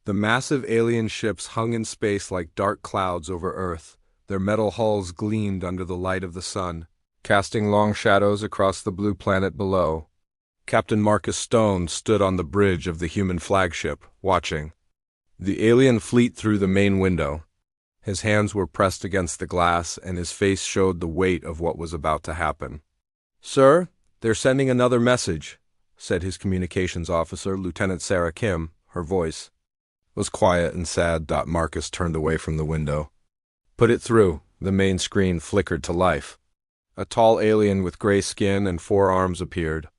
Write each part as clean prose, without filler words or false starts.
The massive alien ships hung in space like dark clouds over Earth. Their metal hulls gleamed under the light of the sun, casting long shadows across the blue planet below. Captain Marcus Stone stood on the bridge of the human flagship, watching the alien fleet through the main window. His hands were pressed against the glass, and his face showed the weight of what was about to happen. "Sir, they're sending another message," said his communications officer, Lieutenant Sarah Kim. Her voice was quiet and sad. Marcus turned away from the window. "Put it through." The main screen flickered to life. A tall alien with gray skin and 4 arms appeared.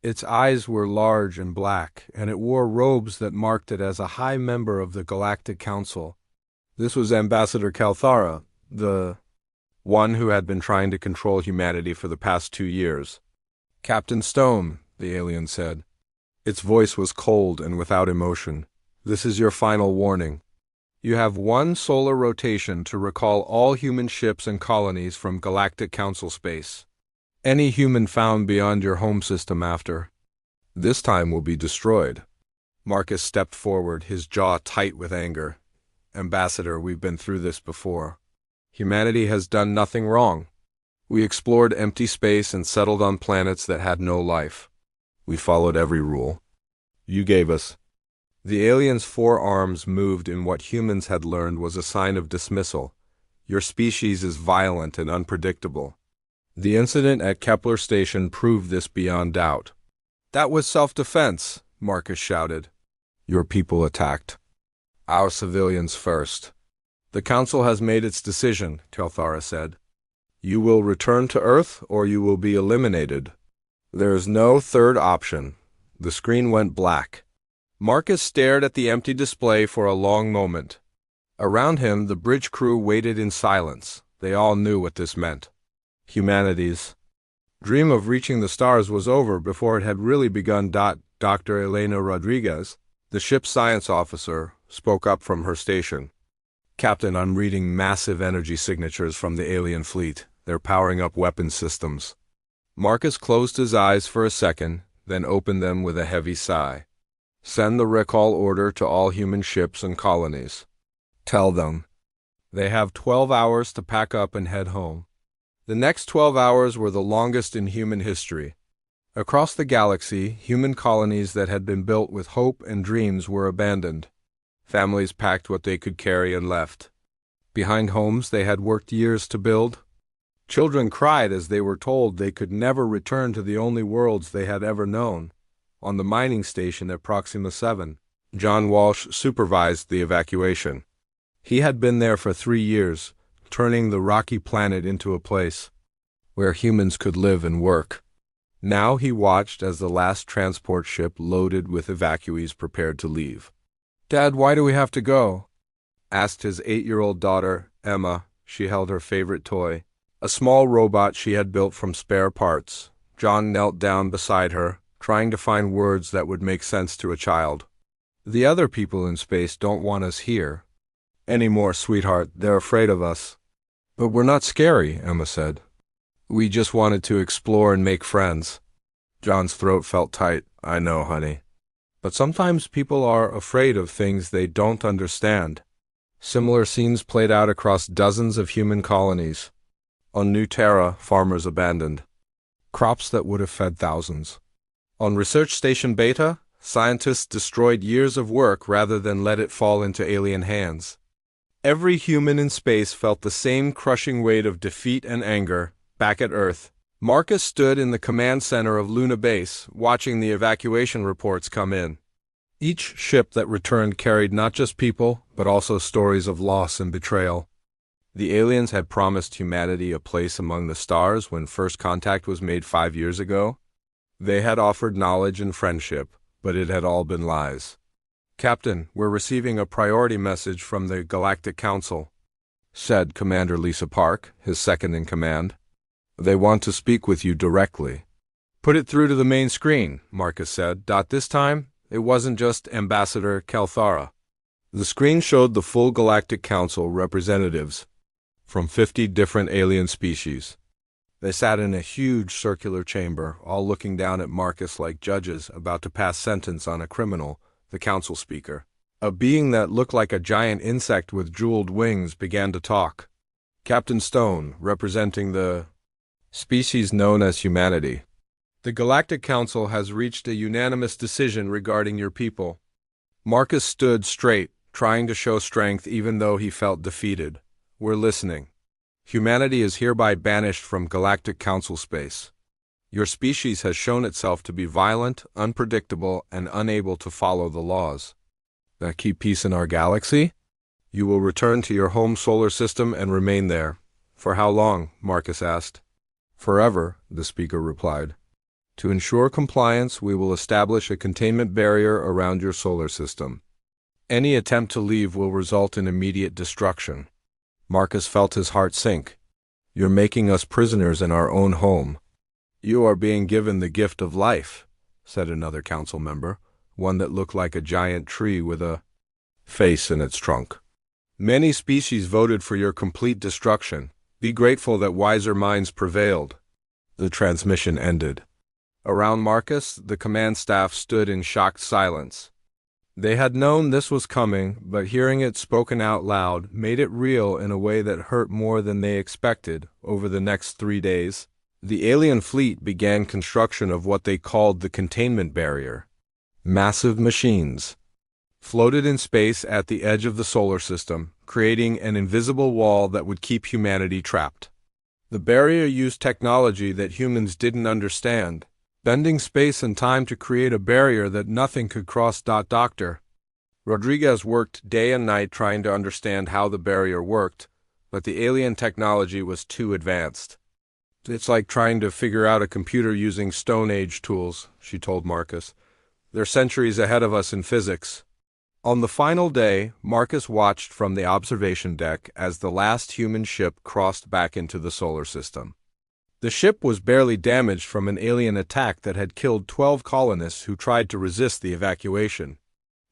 Its eyes were large and black, and it wore robes that marked it as a high member of the Galactic Council. This was Ambassador Kalthara, the one who had been trying to control humanity for the past 2 years. "Captain Stone," the alien said. Its voice was cold and without emotion. "This is your final warning. You have 1 solar rotation to recall all human ships and colonies from Galactic Council space. Any human found beyond your home system after this time will be destroyed." Marcus stepped forward, his jaw tight with anger. "Ambassador, we've been through this before. Humanity has done nothing wrong. We explored empty space and settled on planets that had no life. We followed every rule you gave us." The alien's 4 arms moved in what humans had learned was a sign of dismissal. "Your species is violent and unpredictable. The incident at Kepler Station proved this beyond doubt." "That was self-defense," Marcus shouted. "Your people attacked. Our civilians first." "The Council has made its decision," Kalthara said. "You will return to Earth, or you will be eliminated. There is no third option." The screen went black. Marcus stared at the empty display for a long moment. Around him, the bridge crew waited in silence. They all knew what this meant. Humanity's dream of reaching the stars was over before it had really begun. Dr. Elena Rodriguez, the ship's science officer, spoke up from her station. "Captain, I'm reading massive energy signatures from the alien fleet. They're powering up weapon systems." Marcus closed his eyes for a second, then opened them with a heavy sigh. "Send the recall order to all human ships and colonies. Tell them they have 12 hours to pack up and head home." The next 12 hours were the longest in human history. Across the galaxy, human colonies that had been built with hope and dreams were abandoned. Families packed what they could carry and left behind homes they had worked years to build. Children cried as they were told they could never return to the only worlds they had ever known. On the mining station at Proxima 7, John Walsh supervised the evacuation. He had been there for 3 years, turning the rocky planet into a place where humans could live and work. Now he watched as the last transport ship loaded with evacuees prepared to leave. "Dad, why do we have to go?" asked his 8-year-old daughter, Emma. She held her favorite toy, a small robot she had built from spare parts. John knelt down beside her, trying to find words that would make sense to a child. "The other people in space don't want us here anymore, sweetheart. They're afraid of us." "But we're not scary," Emma said. "We just wanted to explore and make friends." John's throat felt tight. "I know, honey. But sometimes people are afraid of things they don't understand." Similar scenes played out across dozens of human colonies. On New Terra, farmers abandoned crops that would have fed thousands. On Research Station Beta, scientists destroyed years of work rather than let it fall into alien hands. Every human in space felt the same crushing weight of defeat and anger. Back at Earth, Marcus stood in the command center of Luna Base, watching the evacuation reports come in. Each ship that returned carried not just people, but also stories of loss and betrayal. The aliens had promised humanity a place among the stars when first contact was made 5 years ago. They had offered knowledge and friendship, but it had all been lies. "Captain, we're receiving a priority message from the Galactic Council," said Commander Lisa Park, his second in command. "They want to speak with you directly." "Put it through to the main screen," Marcus said. This time, it wasn't just Ambassador Kalthara. The screen showed the full Galactic Council representatives from 50 different alien species. They sat in a huge circular chamber, all looking down at Marcus like judges about to pass sentence on a criminal. The council speaker A being that looked like a giant insect with jeweled wings began to talk. Captain Stone, representing the species known as humanity. The Galactic Council has reached a unanimous decision regarding your people. Marcus stood straight, trying to show strength even though he felt defeated. We're listening. Humanity is hereby banished from Galactic Council space. Your species has shown itself to be violent, unpredictable, and unable to follow the laws that keep peace in our galaxy. You will return to your home solar system and remain there. For how long? Marcus asked. Forever, the speaker replied. To ensure compliance, we will establish a containment barrier around your solar system. Any attempt to leave will result in immediate destruction. Marcus felt his heart sink. You're making us prisoners in our own home. You are being given the gift of life, said another council member, one that looked like a giant tree with a face in its trunk. Many species voted for your complete destruction. Be grateful that wiser minds prevailed. The transmission ended. Around Marcus, the command staff stood in shocked silence. They had known this was coming, but hearing it spoken out loud made it real in a way that hurt more than they expected. Over the next 3 days, the alien fleet began construction of what they called the containment barrier. Massive machines floated in space at the edge of the solar system, creating an invisible wall that would keep humanity trapped. The barrier used technology that humans didn't understand, bending space and time to create a barrier that nothing could cross. Dr. Rodriguez worked day and night trying to understand how the barrier worked, but the alien technology was too advanced. It's like trying to figure out a computer using Stone Age tools, she told Marcus. They're centuries ahead of us in physics. On the final day, Marcus watched from the observation deck as the last human ship crossed back into the solar system. The ship was barely damaged from an alien attack that had killed 12 colonists who tried to resist the evacuation.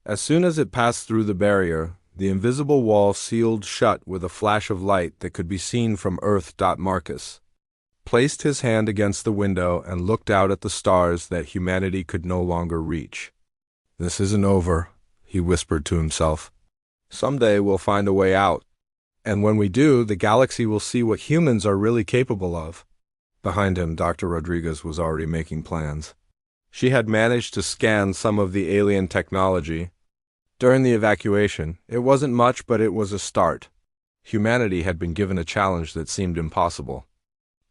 As soon as it passed through the barrier, the invisible wall sealed shut with a flash of light that could be seen from Earth. Marcus placed his hand against the window and looked out at the stars that humanity could no longer reach. This isn't over, he whispered to himself. Someday we'll find a way out. And when we do, the galaxy will see what humans are really capable of. Behind him, Dr. Rodriguez was already making plans. She had managed to scan some of the alien technology. During the evacuation, it wasn't much, but it was a start. Humanity had been given a challenge that seemed impossible.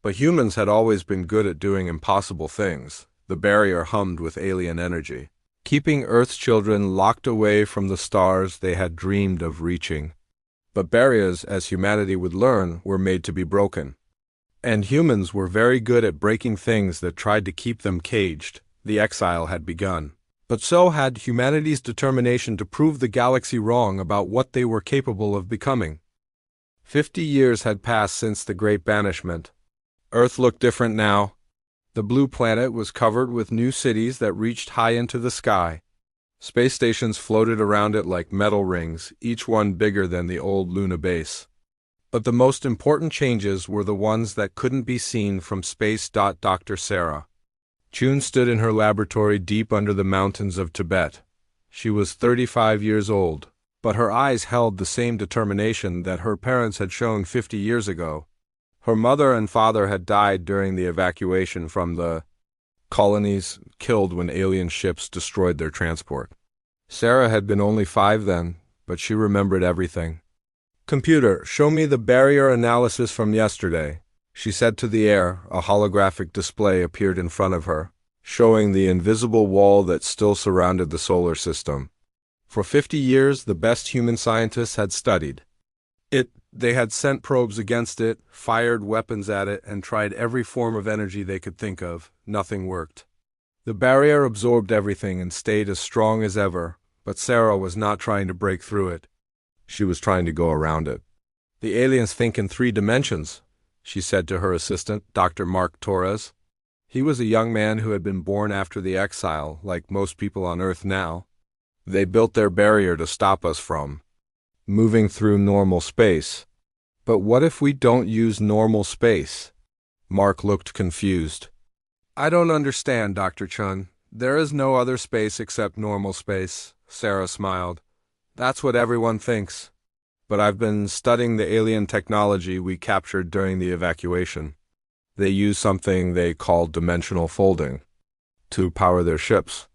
But humans had always been good at doing impossible things. The barrier hummed with alien energy, keeping Earth's children locked away from the stars they had dreamed of reaching. But barriers, as humanity would learn, were made to be broken. And humans were very good at breaking things that tried to keep them caged. The exile had begun. But so had humanity's determination to prove the galaxy wrong about what they were capable of becoming. 50 years had passed since the Great Banishment. Earth looked different now. The blue planet was covered with new cities that reached high into the sky. Space stations floated around it like metal rings, each one bigger than the old Luna base. But the most important changes were the ones that couldn't be seen from space. Dr. Sarah Chun stood in her laboratory deep under the mountains of Tibet. She was 35 years old, but her eyes held the same determination that her parents had shown 50 years ago. Her mother and father had died during the evacuation from the colonies, killed when alien ships destroyed their transport. Sarah had been only 5 then, but she remembered everything. "Computer, show me the barrier analysis from yesterday," she said to the air. A holographic display appeared in front of her, showing the invisible wall that still surrounded the solar system. For 50 years, the best human scientists had studied it. They had sent probes against it, fired weapons at it, and tried every form of energy they could think of. Nothing worked. The barrier absorbed everything and stayed as strong as ever, but Sarah was not trying to break through it. She was trying to go around it. "The aliens think in 3 dimensions, she said to her assistant, Dr. Mark Torres. He was a young man who had been born after the exile, like most people on Earth now. They built their barrier to stop us from moving through normal space. But what if we don't use normal space?" Mark looked confused. "I don't understand, Dr. Chun. There is no other space except normal space," Sarah smiled. That's what everyone thinks. But I've been studying the alien technology we captured during the evacuation. They use something they call dimensional folding to power their ships.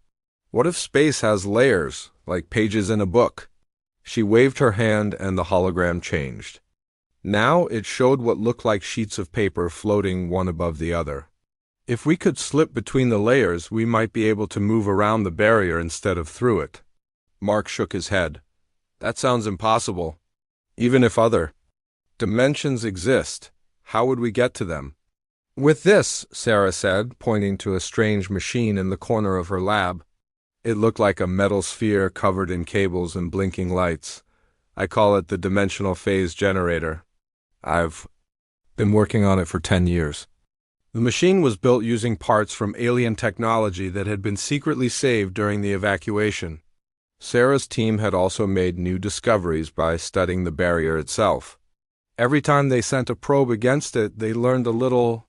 What if space has layers, like pages in a book? She waved her hand and the hologram changed. Now it showed what looked like sheets of paper floating one above the other. If we could slip between the layers, we might be able to move around the barrier instead of through it. Mark shook his head. That sounds impossible. Even if other dimensions exist, how would we get to them? With this, Sarah said, pointing to a strange machine in the corner of her lab. It looked like a metal sphere covered in cables and blinking lights. I call it the dimensional phase generator. I've been working on it for 10 years. The machine was built using parts from alien technology that had been secretly saved during the evacuation. Sarah's team had also made new discoveries by studying the barrier itself. Every time they sent a probe against it, they learned a little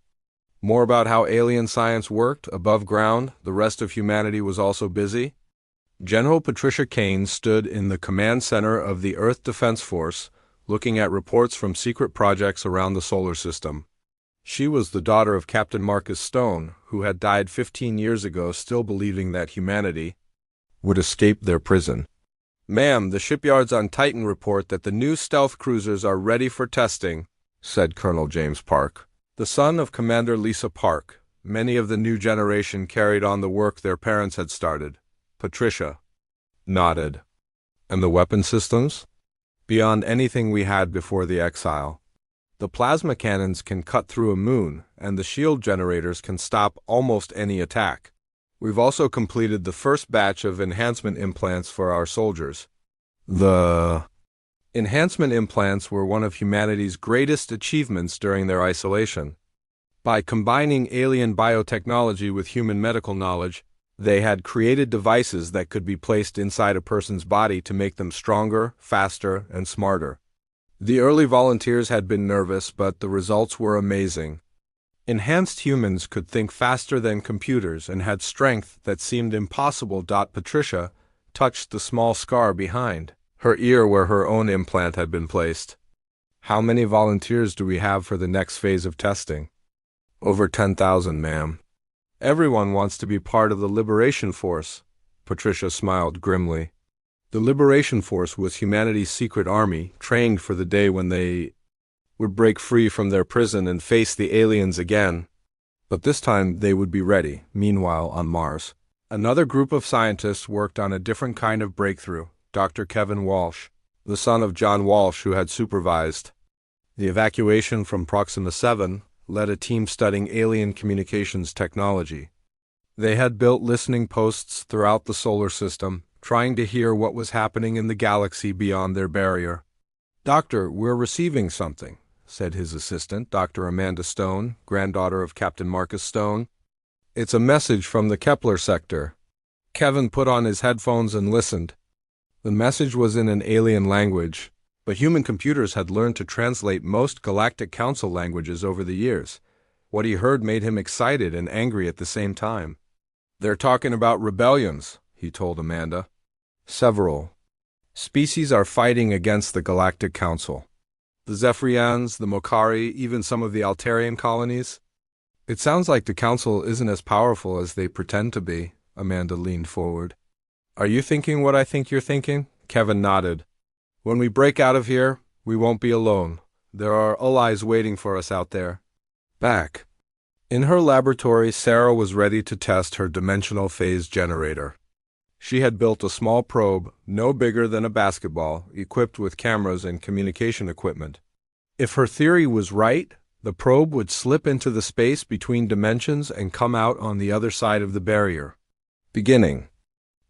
more about how alien science worked above ground. The rest of humanity was also busy. General Patricia Kane stood in the command center of the Earth Defense Force, looking at reports from secret projects around the solar system. She was the daughter of Captain Marcus Stone, who had died 15 years ago, still believing that humanity would escape their prison. "Ma'am, the shipyards on Titan report that the new stealth cruisers are ready for testing," said Colonel James Park, the son of Commander Lisa Park. Many of the new generation carried on the work their parents had started. Patricia nodded. "And the weapon systems?" "Beyond anything we had before the exile. The plasma cannons can cut through a moon, and the shield generators can stop almost any attack. We've also completed the first batch of enhancement implants for our soldiers." The enhancement implants were one of humanity's greatest achievements during their isolation. By combining alien biotechnology with human medical knowledge, they had created devices that could be placed inside a person's body to make them stronger, faster, and smarter. The early volunteers had been nervous, but the results were amazing. Enhanced humans could think faster than computers and had strength that seemed impossible. Patricia touched the small scar behind her ear where her own implant had been placed. "How many volunteers do we have for the next phase of testing?" "Over 10,000, ma'am. Everyone wants to be part of the Liberation Force." Patricia smiled grimly. The Liberation Force was humanity's secret army, trained for the day when they would break free from their prison and face the aliens again. But this time they would be ready. Meanwhile, on Mars, another group of scientists worked on a different kind of breakthrough. Dr. Kevin Walsh, the son of John Walsh, who had supervised the evacuation from Proxima 7, led a team studying alien communications technology. They had built listening posts throughout the solar system, trying to hear what was happening in the galaxy beyond their barrier. "Doctor, we're receiving something," said his assistant, Dr. Amanda Stone, granddaughter of Captain Marcus Stone. "It's a message from the Kepler sector." Kevin put on his headphones and listened. The message was in an alien language, but human computers had learned to translate most Galactic Council languages over the years. What he heard made him excited and angry at the same time. "They're talking about rebellions," he told Amanda. "Several species are fighting against the Galactic Council. The Zephyrians, the Mokari, even some of the Altarian colonies. It sounds like the Council isn't as powerful as they pretend to be." Amanda leaned forward. "Are you thinking what I think you're thinking?" Kevin nodded. "When we break out of here, we won't be alone. There are allies waiting for us out there." Back in her laboratory, Sarah was ready to test her dimensional phase generator. She had built a small probe, no bigger than a basketball, equipped with cameras and communication equipment. If her theory was right, the probe would slip into the space between dimensions and come out on the other side of the barrier. "Beginning.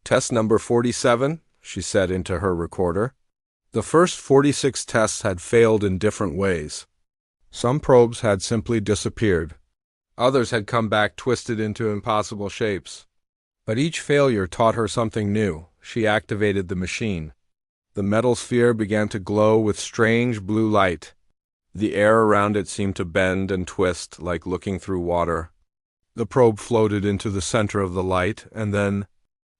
Test number 47, she said into her recorder. The first 46 tests had failed in different ways. Some probes had simply disappeared. Others had come back twisted into impossible shapes. But each failure taught her something new. She activated the machine. The metal sphere began to glow with strange blue light. The air around it seemed to bend and twist like looking through water. The probe floated into the center of the light and then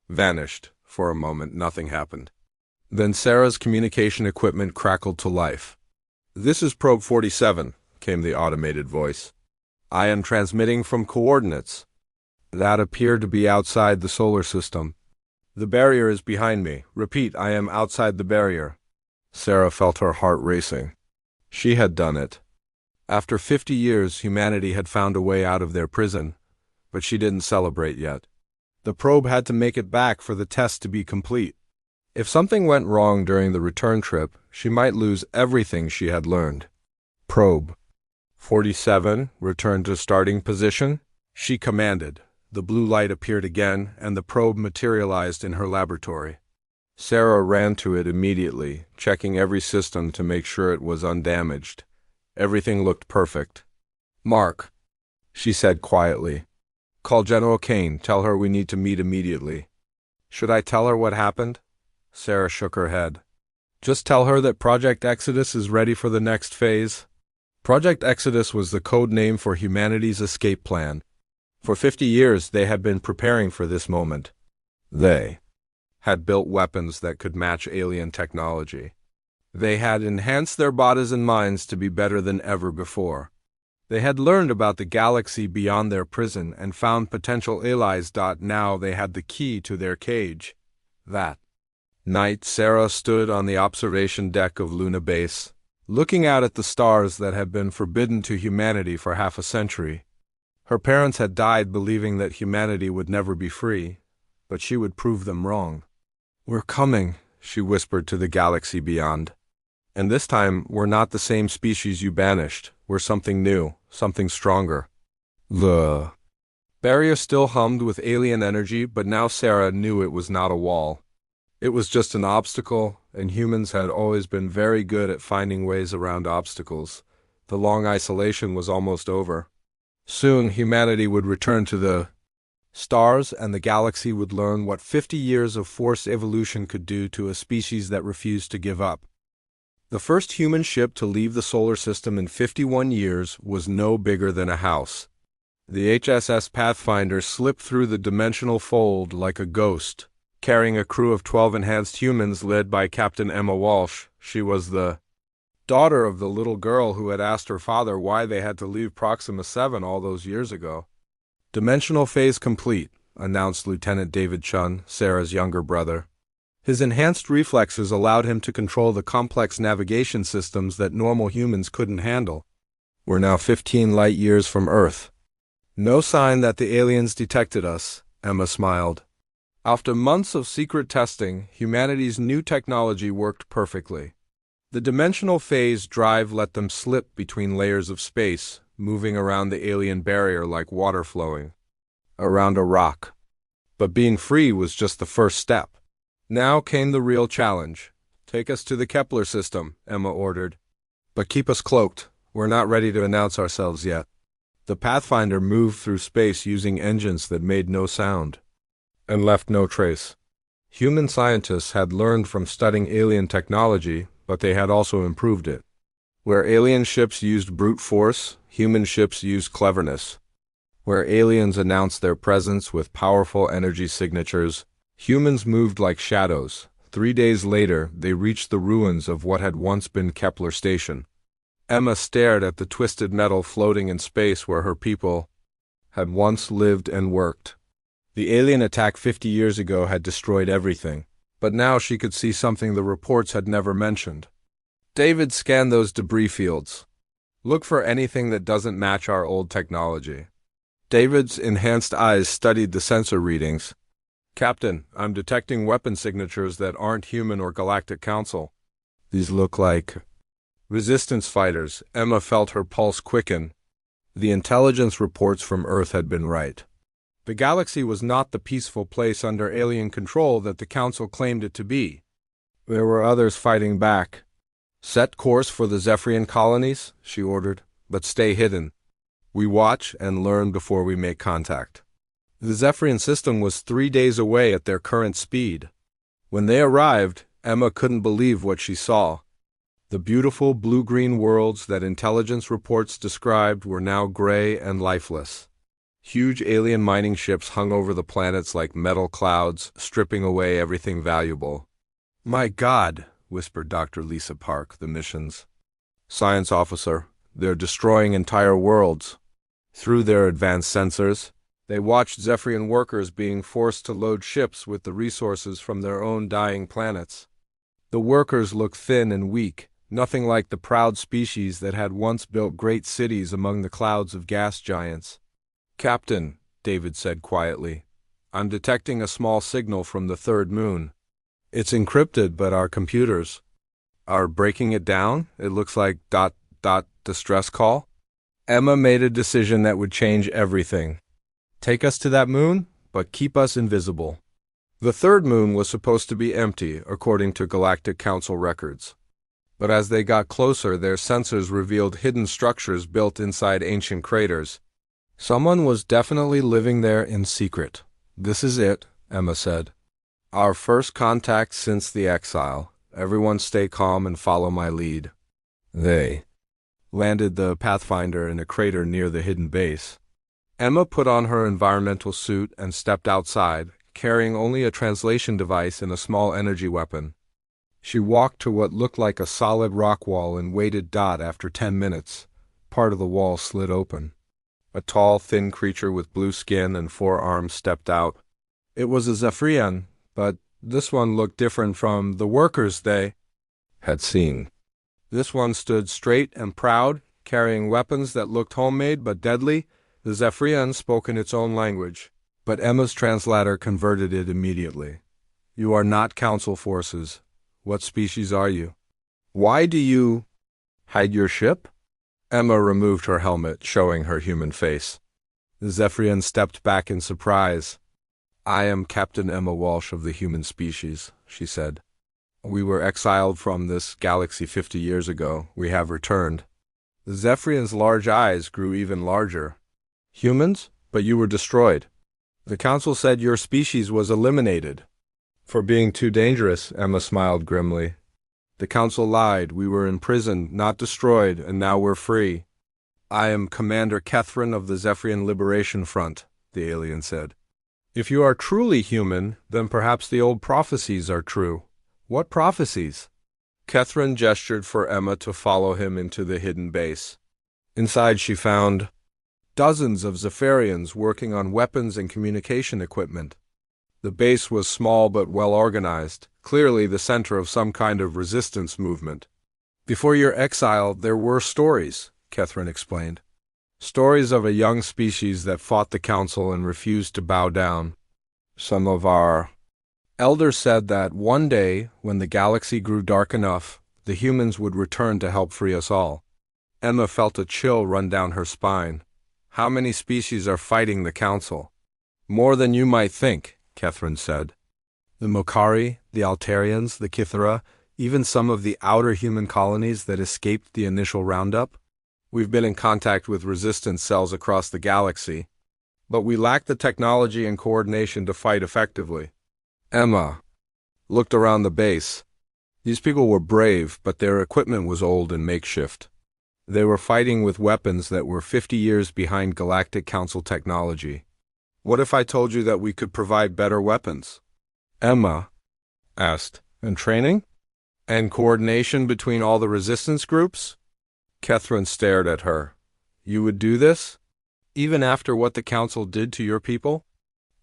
vanished. For a moment, nothing happened. Then Sarah's communication equipment crackled to life. "This is Probe 47, came the automated voice. "I am transmitting from coordinates that appear to be outside the solar system. The barrier is behind me. Repeat, I am outside the barrier." Sarah felt her heart racing. She had done it. After 50 years, humanity had found a way out of their prison, but she didn't celebrate yet. The probe had to make it back for the test to be complete. If something went wrong during the return trip, she might lose everything she had learned. Probe 47 returned to starting position, she commanded. The blue light appeared again, and the probe materialized in her laboratory. Sarah ran to it immediately, checking every system to make sure it was undamaged. Everything looked perfect. "Mark," she said quietly. "Call General Kane. Tell her we need to meet immediately." "Should I tell her what happened?" Sarah shook her head. "Just tell her that Project Exodus is ready for the next phase." Project Exodus was the code name for humanity's escape plan. For 50 years, they had been preparing for this moment. They had built weapons that could match alien technology. They had enhanced their bodies and minds to be better than ever before. They had learned about the galaxy beyond their prison and found potential allies. Now they had the key to their cage. That night, Sarah stood on the observation deck of Luna Base, looking out at the stars that had been forbidden to humanity for half a century. Her parents had died believing that humanity would never be free, but she would prove them wrong. "We're coming," she whispered to the galaxy beyond. "And this time, we're not the same species you banished. We're something new, something stronger." The barrier still hummed with alien energy, but now Sarah knew it was not a wall. It was just an obstacle, and humans had always been very good at finding ways around obstacles. The long isolation was almost over. Soon, humanity would return to the stars, and the galaxy would learn what 50 years of forced evolution could do to a species that refused to give up. The first human ship to leave the solar system in 51 years was no bigger than a house. The HSS Pathfinder slipped through the dimensional fold like a ghost, carrying a crew of 12 enhanced humans led by Captain Emma Walsh. She was the daughter of the little girl who had asked her father why they had to leave Proxima 7 all those years ago. "Dimensional phase complete," announced Lieutenant David Chun, Sarah's younger brother. His enhanced reflexes allowed him to control the complex navigation systems that normal humans couldn't handle. "We're now 15 light years from Earth. No sign that the aliens detected us," Emma smiled. After months of secret testing, humanity's new technology worked perfectly. The dimensional phase drive let them slip between layers of space, moving around the alien barrier like water flowing around a rock. But being free was just the first step. Now came the real challenge. "Take us to the Kepler system," Emma ordered. "But keep us cloaked. We're not ready to announce ourselves yet." The Pathfinder moved through space using engines that made no sound and left no trace. Human scientists had learned from studying alien technology, but they had also improved it. Where alien ships used brute force, human ships used cleverness. Where aliens announced their presence with powerful energy signatures, humans moved like shadows. 3 days later, they reached the ruins of what had once been Kepler Station. Emma stared at the twisted metal floating in space where her people had once lived and worked. The alien attack 50 years ago had destroyed everything, but now she could see something the reports had never mentioned. "David, scan those debris fields. Look for anything that doesn't match our old technology." David's enhanced eyes studied the sensor readings. "Captain, I'm detecting weapon signatures that aren't human or Galactic Council. These look like resistance fighters." Emma felt her pulse quicken. The intelligence reports from Earth had been right. The galaxy was not the peaceful place under alien control that the Council claimed it to be. There were others fighting back. "Set course for the Zephyrian colonies," she ordered, "but stay hidden. We watch and learn before we make contact." The Zephyrian system was 3 days away at their current speed. When they arrived, Emma couldn't believe what she saw. The beautiful blue-green worlds that intelligence reports described were now gray and lifeless. Huge alien mining ships hung over the planets like metal clouds, stripping away everything valuable. My God, whispered Dr. Lisa Park, the mission's science officer. They're destroying entire worlds. Through their advanced sensors, they watched Zephyrian workers being forced to load ships with the resources from their own dying planets. The workers looked thin and weak, nothing like the proud species that had once built great cities among the clouds of gas giants. Captain, David said quietly, I'm detecting a small signal from the third moon. It's encrypted, but our computers are breaking it down. It looks like ... distress call. Emma made a decision that would change everything. Take us to that moon, but keep us invisible. The third moon was supposed to be empty, according to Galactic Council records. But as they got closer, their sensors revealed hidden structures built inside ancient craters. Someone was definitely living there in secret. This is it, Emma said. Our first contact since the exile. Everyone stay calm and follow my lead. They landed the Pathfinder in a crater near the hidden base. Emma put on her environmental suit and stepped outside, carrying only a translation device and a small energy weapon. She walked to what looked like a solid rock wall and waited. After 10 minutes, part of the wall slid open. A tall, thin creature with blue skin and 4 arms stepped out. It was a Zephyrian, but this one looked different from the workers they had seen. This one stood straight and proud, carrying weapons that looked homemade but deadly. The Zephyrian spoke in its own language, but Emma's translator converted it immediately. You are not Council forces. What species are you? Why do you hide your ship? Emma removed her helmet, showing her human face. The Zephyrian stepped back in surprise. I am Captain Emma Walsh of the human species, she said. We were exiled from this galaxy 50 years ago. We have returned. The Zephyrian's large eyes grew even larger. Humans? But you were destroyed. The Council said your species was eliminated. For being too dangerous, Emma smiled grimly. The Council lied. We were imprisoned, not destroyed, and now we're free. I am Commander Kethrin of the Zephyrian Liberation Front, the alien said. If you are truly human, then perhaps the old prophecies are true. What prophecies? Kethrin gestured for Emma to follow him into the hidden base. Inside she found dozens of Zephyrians working on weapons and communication equipment. The base was small but well organized, clearly the center of some kind of resistance movement. Before your exile, there were stories, Kethrin explained. Stories of a young species that fought the Council and refused to bow down. Some of our elders said that one day, when the galaxy grew dark enough, the humans would return to help free us all. Emma felt a chill run down her spine. How many species are fighting the Council? More than you might think, Kethrin said. The Mokari, the Altarians, the Kithara, even some of the outer human colonies that escaped the initial roundup. We've been in contact with resistance cells across the galaxy, but we lack the technology and coordination to fight effectively. Emma looked around the base. These people were brave, but their equipment was old and makeshift. They were fighting with weapons that were 50 years behind Galactic Council technology. What if I told you that we could provide better weapons? Emma asked. And training? And coordination between all the resistance groups? Kethrin stared at her. You would do this? Even after what the Council did to your people?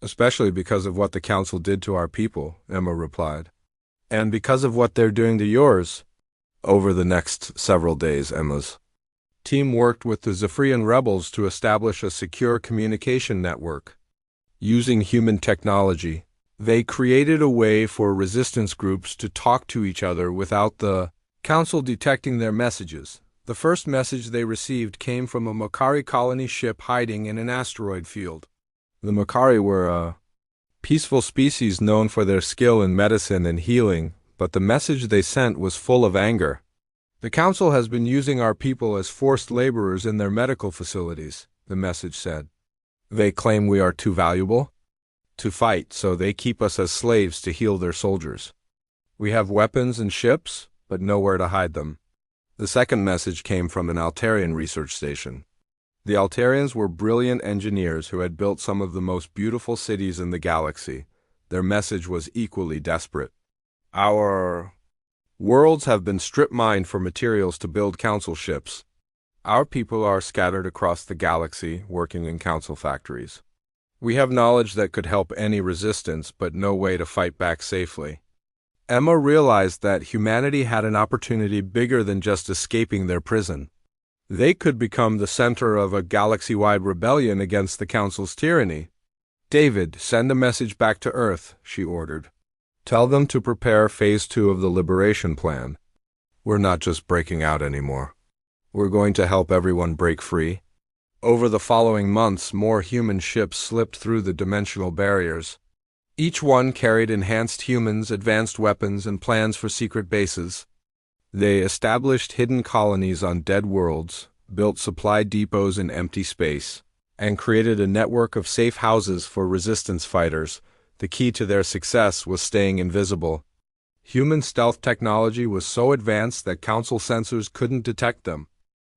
Especially because of what the Council did to our people, Emma replied. And because of what they're doing to yours. Over the next several days, Emma's team worked with the Zephyrian rebels to establish a secure communication network. Using human technology, they created a way for resistance groups to talk to each other without the Council detecting their messages. The first message they received came from a Mokari colony ship hiding in an asteroid field. The Mokari were a peaceful species known for their skill in medicine and healing, but the message they sent was full of anger. The Council has been using our people as forced laborers in their medical facilities, the message said. They claim we are too valuable to fight, so they keep us as slaves to heal their soldiers. We have weapons and ships, but nowhere to hide them. The second message came from an Altarian research station. The Altarians were brilliant engineers who had built some of the most beautiful cities in the galaxy. Their message was equally desperate. Our worlds have been strip-mined for materials to build council ships. Our people are scattered across the galaxy, working in council factories. We have knowledge that could help any resistance, but no way to fight back safely. Emma realized that humanity had an opportunity bigger than just escaping their prison. They could become the center of a galaxy-wide rebellion against the Council's tyranny. David, send a message back to Earth, she ordered. Tell them to prepare Phase 2 of the Liberation Plan. We're not just breaking out anymore. We're going to help everyone break free. Over the following months, more human ships slipped through the dimensional barriers. Each one carried enhanced humans, advanced weapons, and plans for secret bases. They established hidden colonies on dead worlds, built supply depots in empty space, and created a network of safe houses for resistance fighters. The key to their success was staying invisible. Human stealth technology was so advanced that Council sensors couldn't detect them.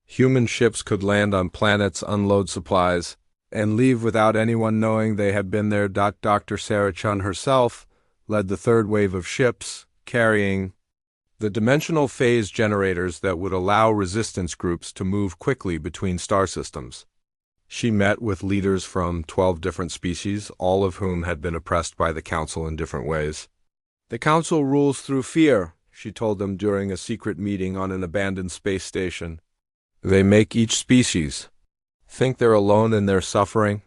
Human ships could land on planets, unload supplies, and leave without anyone knowing they had been there. Dr. Sarah Chun herself led the third wave of ships, carrying the dimensional phase generators that would allow resistance groups to move quickly between star systems. She met with leaders from 12 different species, all of whom had been oppressed by the Council in different ways. The Council rules through fear, she told them during a secret meeting on an abandoned space station. They make each species think they're alone in their suffering,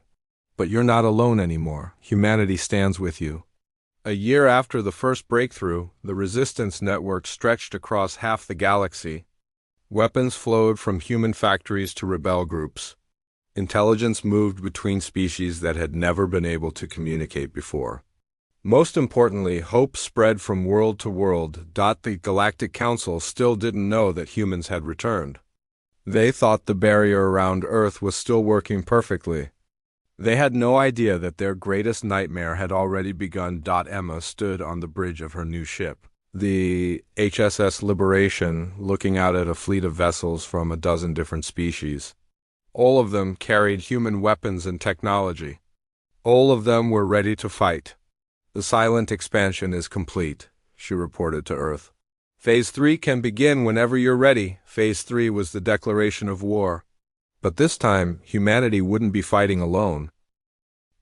but you're not alone anymore. Humanity stands with you. A year after the first breakthrough, the resistance network stretched across half the galaxy. Weapons flowed from human factories to rebel groups. Intelligence moved between species that had never been able to communicate before. Most importantly, hope spread from world to world. The Galactic Council still didn't know that humans had returned. They thought the barrier around Earth was still working perfectly. They had no idea that their greatest nightmare had already begun. Emma stood on the bridge of her new ship, the HSS Liberation, looking out at a fleet of vessels from a dozen different species. All of them carried human weapons and technology. All of them were ready to fight. The silent expansion is complete, she reported to Earth. Phase 3 can begin whenever you're ready. Phase 3 was the declaration of war. But this time, humanity wouldn't be fighting alone.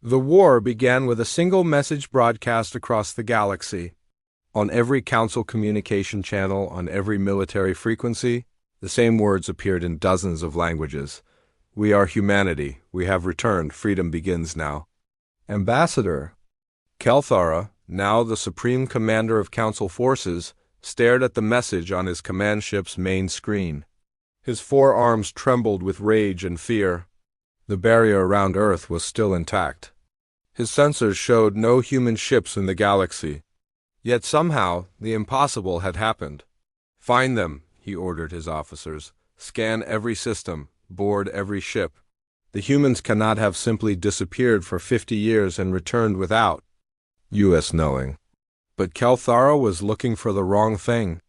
The war began with a single message broadcast across the galaxy. On every Council communication channel, on every military frequency, the same words appeared in dozens of languages. We are humanity. We have returned. Freedom begins now. Ambassador Kelthara, now the Supreme Commander of Council forces, stared at the message on his command ship's main screen. His forearms trembled with rage and fear. The barrier around Earth was still intact. His sensors showed no human ships in the galaxy. Yet somehow, the impossible had happened. Find them, he ordered his officers. Scan every system, board every ship. The humans cannot have simply disappeared for 50 years and returned without U.S. knowing. But Kelthara was looking for the wrong thing.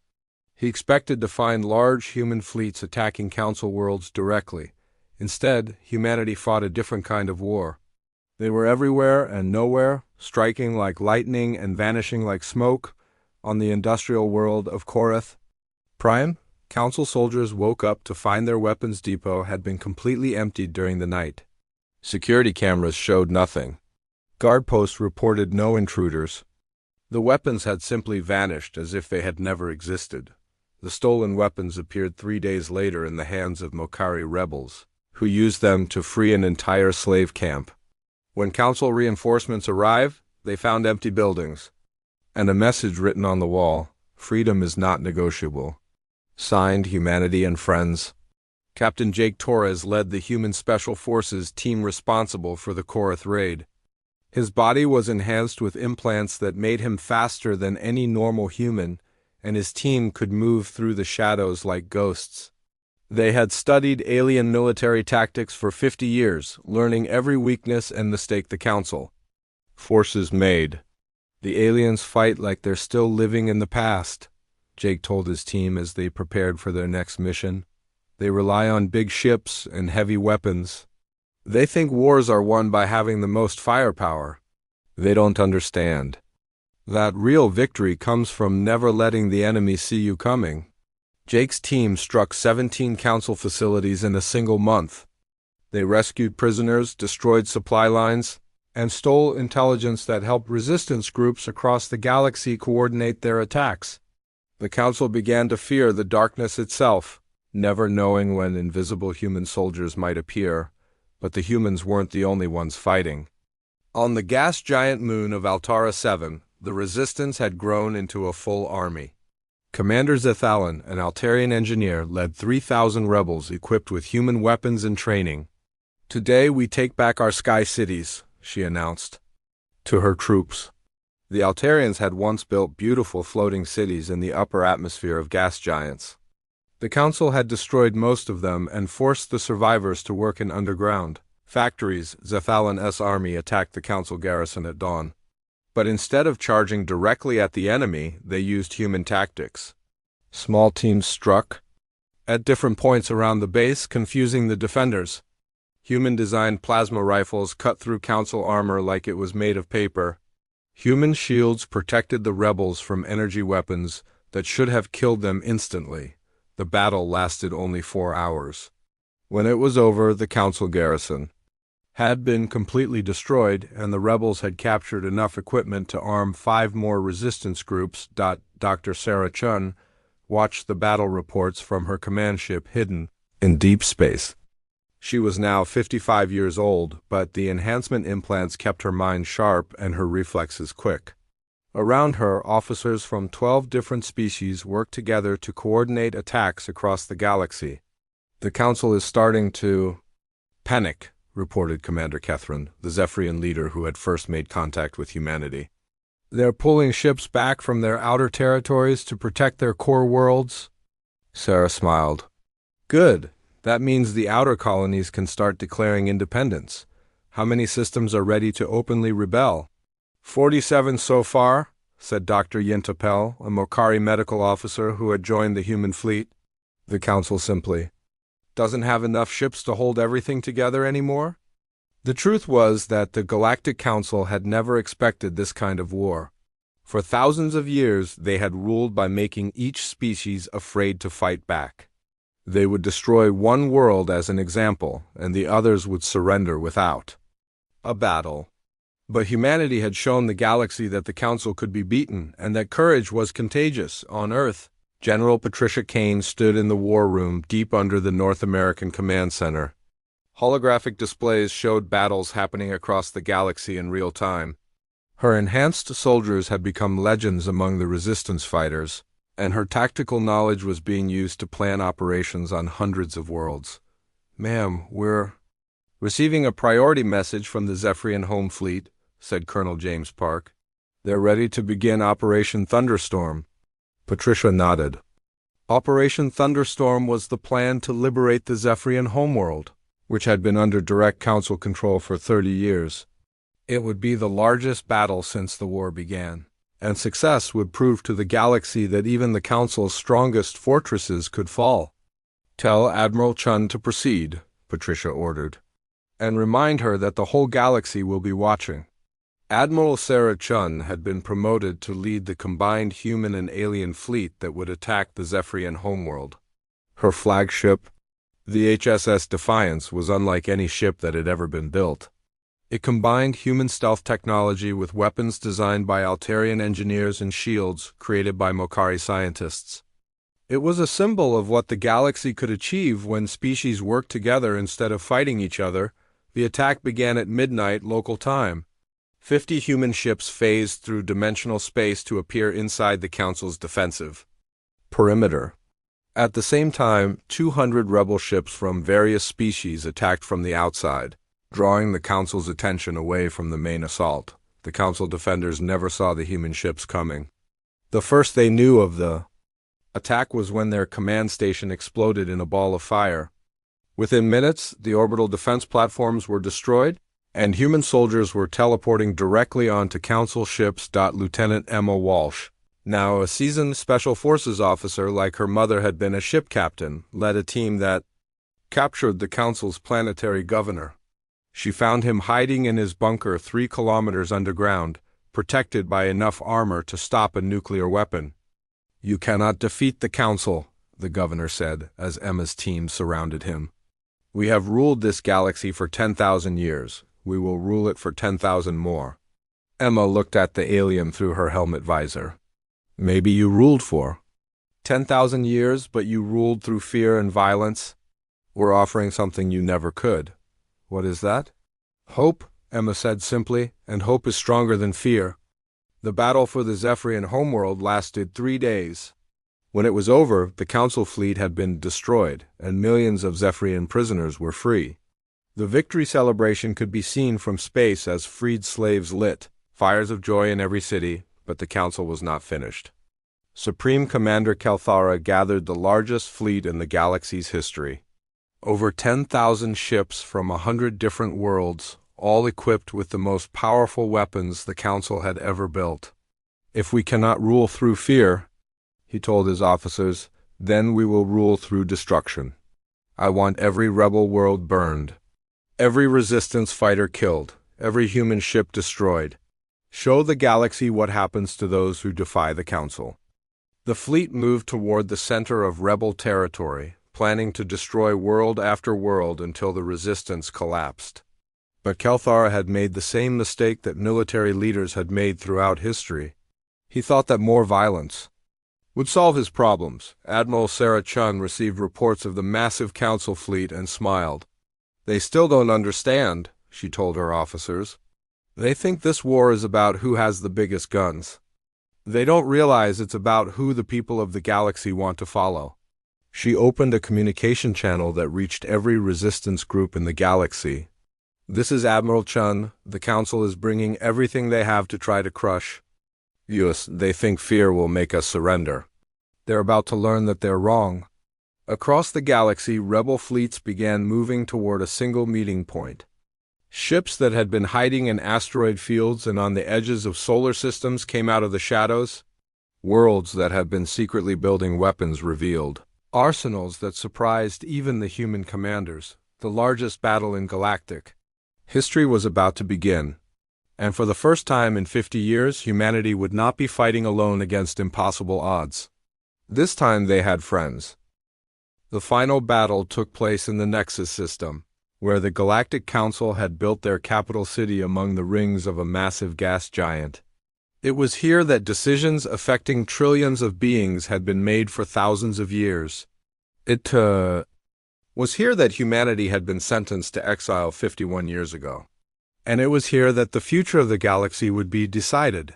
He expected to find large human fleets attacking Council worlds directly. Instead, humanity fought a different kind of war. They were everywhere and nowhere, striking like lightning and vanishing like smoke on the industrial world of Korath. Prime, Council soldiers woke up to find their weapons depot had been completely emptied during the night. Security cameras showed nothing. Guard posts reported no intruders. The weapons had simply vanished as if they had never existed. The stolen weapons appeared 3 days later in the hands of Mokari rebels, who used them to free an entire slave camp. When Council reinforcements arrived, they found empty buildings, and a message written on the wall: "Freedom is not negotiable." Signed, Humanity and Friends. Captain Jake Torres led the Human Special Forces team responsible for the Korath raid. His body was enhanced with implants that made him faster than any normal human, and his team could move through the shadows like ghosts. They had studied alien military tactics for 50 years, learning every weakness and mistake the Council. Forces made. The aliens fight like they're still living in the past, Jake told his team as they prepared for their next mission. They rely on big ships and heavy weapons. They think wars are won by having the most firepower. They don't understand. That real victory comes from never letting the enemy see you coming. Jake's team struck 17 council facilities in a single month. They rescued prisoners, destroyed supply lines, and stole intelligence that helped resistance groups across the galaxy coordinate their attacks. The council began to fear the darkness itself, never knowing when invisible human soldiers might appear, but the humans weren't the only ones fighting. On the gas giant moon of Altara 7, the resistance had grown into a full army. Commander Zethalan, an Altarian engineer, led 3,000 rebels equipped with human weapons and training. "Today we take back our sky cities," she announced to her troops. The Altarians had once built beautiful floating cities in the upper atmosphere of gas giants. The council had destroyed most of them and forced the survivors to work in underground factories. Zethalan's army attacked the council garrison at dawn. But instead of charging directly at the enemy, they used human tactics. Small teams struck at different points around the base, confusing the defenders. Human-designed plasma rifles cut through council armor like it was made of paper. Human shields protected the rebels from energy weapons that should have killed them instantly. The battle lasted only 4 hours. When it was over, the council garrison had been completely destroyed, and the rebels had captured enough equipment to arm 5 more resistance groups. Dr. Sarah Chun watched the battle reports from her command ship hidden in deep space. She was now 55 years old, but the enhancement implants kept her mind sharp and her reflexes quick. Around her, officers from 12 different species worked together to coordinate attacks across the galaxy. "The Council is starting to panic," reported Commander Kethrin, the Zephyrian leader who had first made contact with humanity. "They're pulling ships back from their outer territories to protect their core worlds." Sarah smiled. "Good. That means the outer colonies can start declaring independence. How many systems are ready to openly rebel?" 47 so far," said Dr. Yintapel, a Mokari medical officer who had joined the human fleet. The council simply doesn't have enough ships to hold everything together anymore. The truth was that the Galactic Council had never expected this kind of war. For thousands of years, they had ruled by making each species afraid to fight back. They would destroy one world as an example, and the others would surrender without a battle. But humanity had shown the galaxy that the Council could be beaten, and that courage was contagious. On Earth, General Patricia Kane stood in the war room deep under the North American Command Center. Holographic displays showed battles happening across the galaxy in real time. Her enhanced soldiers had become legends among the resistance fighters, and her tactical knowledge was being used to plan operations on hundreds of worlds. "Ma'am, we're receiving a priority message from the Zephyrian Home Fleet," said Colonel James Park. "They're ready to begin Operation Thunderstorm." Patricia nodded. Operation Thunderstorm was the plan to liberate the Zephyrian homeworld, which had been under direct council control for 30 years. It would be the largest battle since the war began, and success would prove to the galaxy that even the Council's strongest fortresses could fall. "Tell Admiral Chun to proceed," Patricia ordered, "and remind her that the whole galaxy will be watching." Admiral Sarah Chun had been promoted to lead the combined human and alien fleet that would attack the Zephyrian homeworld. Her flagship, the HSS Defiance, was unlike any ship that had ever been built. It combined human stealth technology with weapons designed by Altarian engineers and shields created by Mokari scientists. It was a symbol of what the galaxy could achieve when species worked together instead of fighting each other. The attack began at midnight local time. 50 human ships phased through dimensional space to appear inside the Council's defensive perimeter. At the same time, 200 rebel ships from various species attacked from the outside, drawing the Council's attention away from the main assault. The Council defenders never saw the human ships coming. The first they knew of the attack was when their command station exploded in a ball of fire. Within minutes, the orbital defense platforms were destroyed, and human soldiers were teleporting directly onto Council ships. Lieutenant Emma Walsh, now a seasoned Special Forces officer like her mother had been a ship captain, led a team that captured the Council's planetary governor. She found him hiding in his bunker 3 kilometers underground, protected by enough armor to stop a nuclear weapon. "You cannot defeat the Council," the governor said, as Emma's team surrounded him. "We have ruled this galaxy for 10,000 years. We will rule it for 10,000 more." Emma looked at the alien through her helmet visor. "Maybe you ruled for 10,000 years, but you ruled through fear and violence. We're offering something you never could. What is that?" "Hope," Emma said simply, "and hope is stronger than fear." The battle for the Zephyrian homeworld lasted 3 days. When it was over, the Council fleet had been destroyed, and millions of Zephyrian prisoners were free. The victory celebration could be seen from space as freed slaves lit fires of joy in every city, but the Council was not finished. Supreme Commander Kelthara gathered the largest fleet in the galaxy's history. Over 10,000 ships from 100 different worlds, all equipped with the most powerful weapons the Council had ever built. "If we cannot rule through fear," he told his officers, "then we will rule through destruction. I want every rebel world burned, every resistance fighter killed, every human ship destroyed. Show the galaxy what happens to those who defy the Council." The fleet moved toward the center of rebel territory, planning to destroy world after world until the resistance collapsed. But Kelthara had made the same mistake that military leaders had made throughout history. He thought that more violence would solve his problems. Admiral Sarah Chun received reports of the massive Council fleet and smiled. "They still don't understand," she told her officers. "They think this war is about who has the biggest guns. They don't realize it's about who the people of the galaxy want to follow." She opened a communication channel that reached every resistance group in the galaxy. "This is Admiral Chun. The Council is bringing everything they have to try to crush us. They think fear will make us surrender. They're about to learn that they're wrong." Across the galaxy, rebel fleets began moving toward a single meeting point. Ships that had been hiding in asteroid fields and on the edges of solar systems came out of the shadows. Worlds that had been secretly building weapons revealed arsenals that surprised even the human commanders. The largest battle in galactic history was about to begin. And for the first time in 50 years, humanity would not be fighting alone against impossible odds. This time they had friends. The final battle took place in the Nexus system, where the Galactic Council had built their capital city among the rings of a massive gas giant. It was here that decisions affecting trillions of beings had been made for thousands of years. It was here that humanity had been sentenced to exile 51 years ago. And it was here that the future of the galaxy would be decided.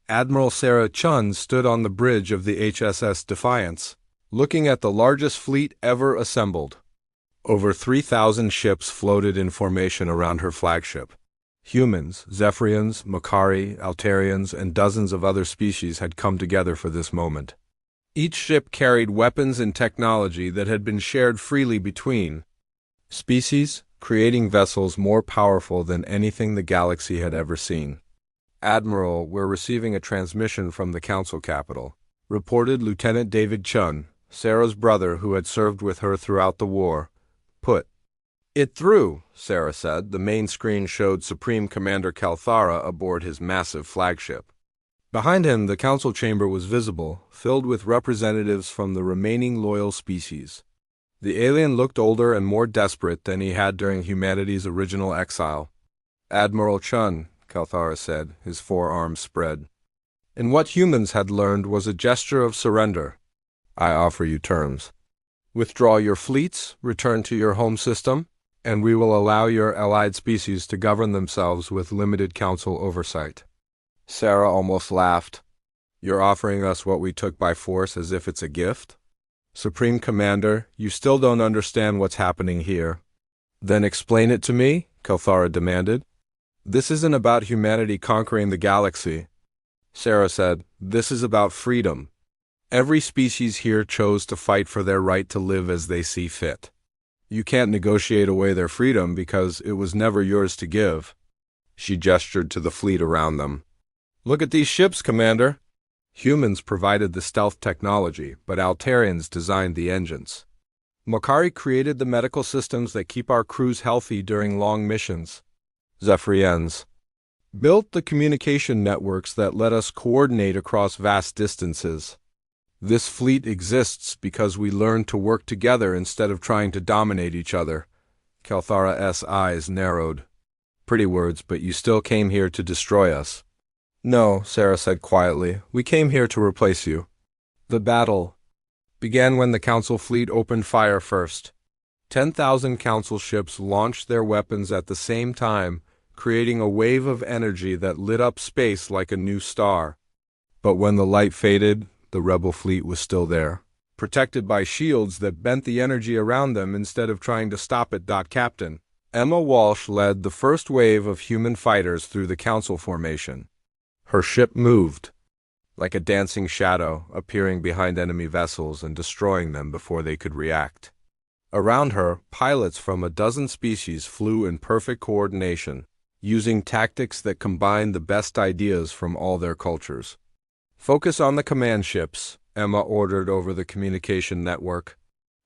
Admiral Sarah Chun stood on the bridge of the HSS Defiance, looking at the largest fleet ever assembled. Over 3,000 ships floated in formation around her flagship. Humans, Zephyrians, Makari, Altarians, and dozens of other species had come together for this moment. Each ship carried weapons and technology that had been shared freely between species, creating vessels more powerful than anything the galaxy had ever seen. "Admiral, we're receiving a transmission from the Council capital," reported Lieutenant David Chun, Sarah's brother who had served with her throughout the war. "Put it through," Sarah said. The main screen showed Supreme Commander Kelthara aboard his massive flagship. Behind him, the Council chamber was visible, filled with representatives from the remaining loyal species. The alien looked older and more desperate than he had during humanity's original exile. "Admiral Chun," Kelthara said, his forearms spread. And what humans had learned was a gesture of surrender. "I offer you terms. Withdraw your fleets, return to your home system, and we will allow your allied species to govern themselves with limited Council oversight." Sarah almost laughed. "You're offering us what we took by force as if it's a gift? Supreme Commander, you still don't understand what's happening here." "Then explain it to me," Kelthara demanded. "This isn't about humanity conquering the galaxy." Sarah said, "This is about freedom. Every species here chose to fight for their right to live as they see fit. You can't negotiate away their freedom because it was never yours to give." She gestured to the fleet around them. "Look at these ships, Commander." Humans provided the stealth technology, but Altarians designed the engines. Makari created the medical systems that keep our crews healthy during long missions. Zephyrians built the communication networks that let us coordinate across vast distances. This fleet exists because we learned to work together instead of trying to dominate each other. Kalthara's eyes narrowed. Pretty words, but you still came here to destroy us. No, Sarah said quietly. We came here to replace you. The battle began when the Council fleet opened fire first. 10,000 Council ships launched their weapons at the same time, creating a wave of energy that lit up space like a new star. But when the light faded, the rebel fleet was still there, protected by shields that bent the energy around them instead of trying to stop it. Captain Emma Walsh led the first wave of human fighters through the Council formation. Her ship moved, like a dancing shadow, appearing behind enemy vessels and destroying them before they could react. Around her, pilots from a dozen species flew in perfect coordination, using tactics that combined the best ideas from all their cultures. Focus on the command ships, Emma ordered over the communication network.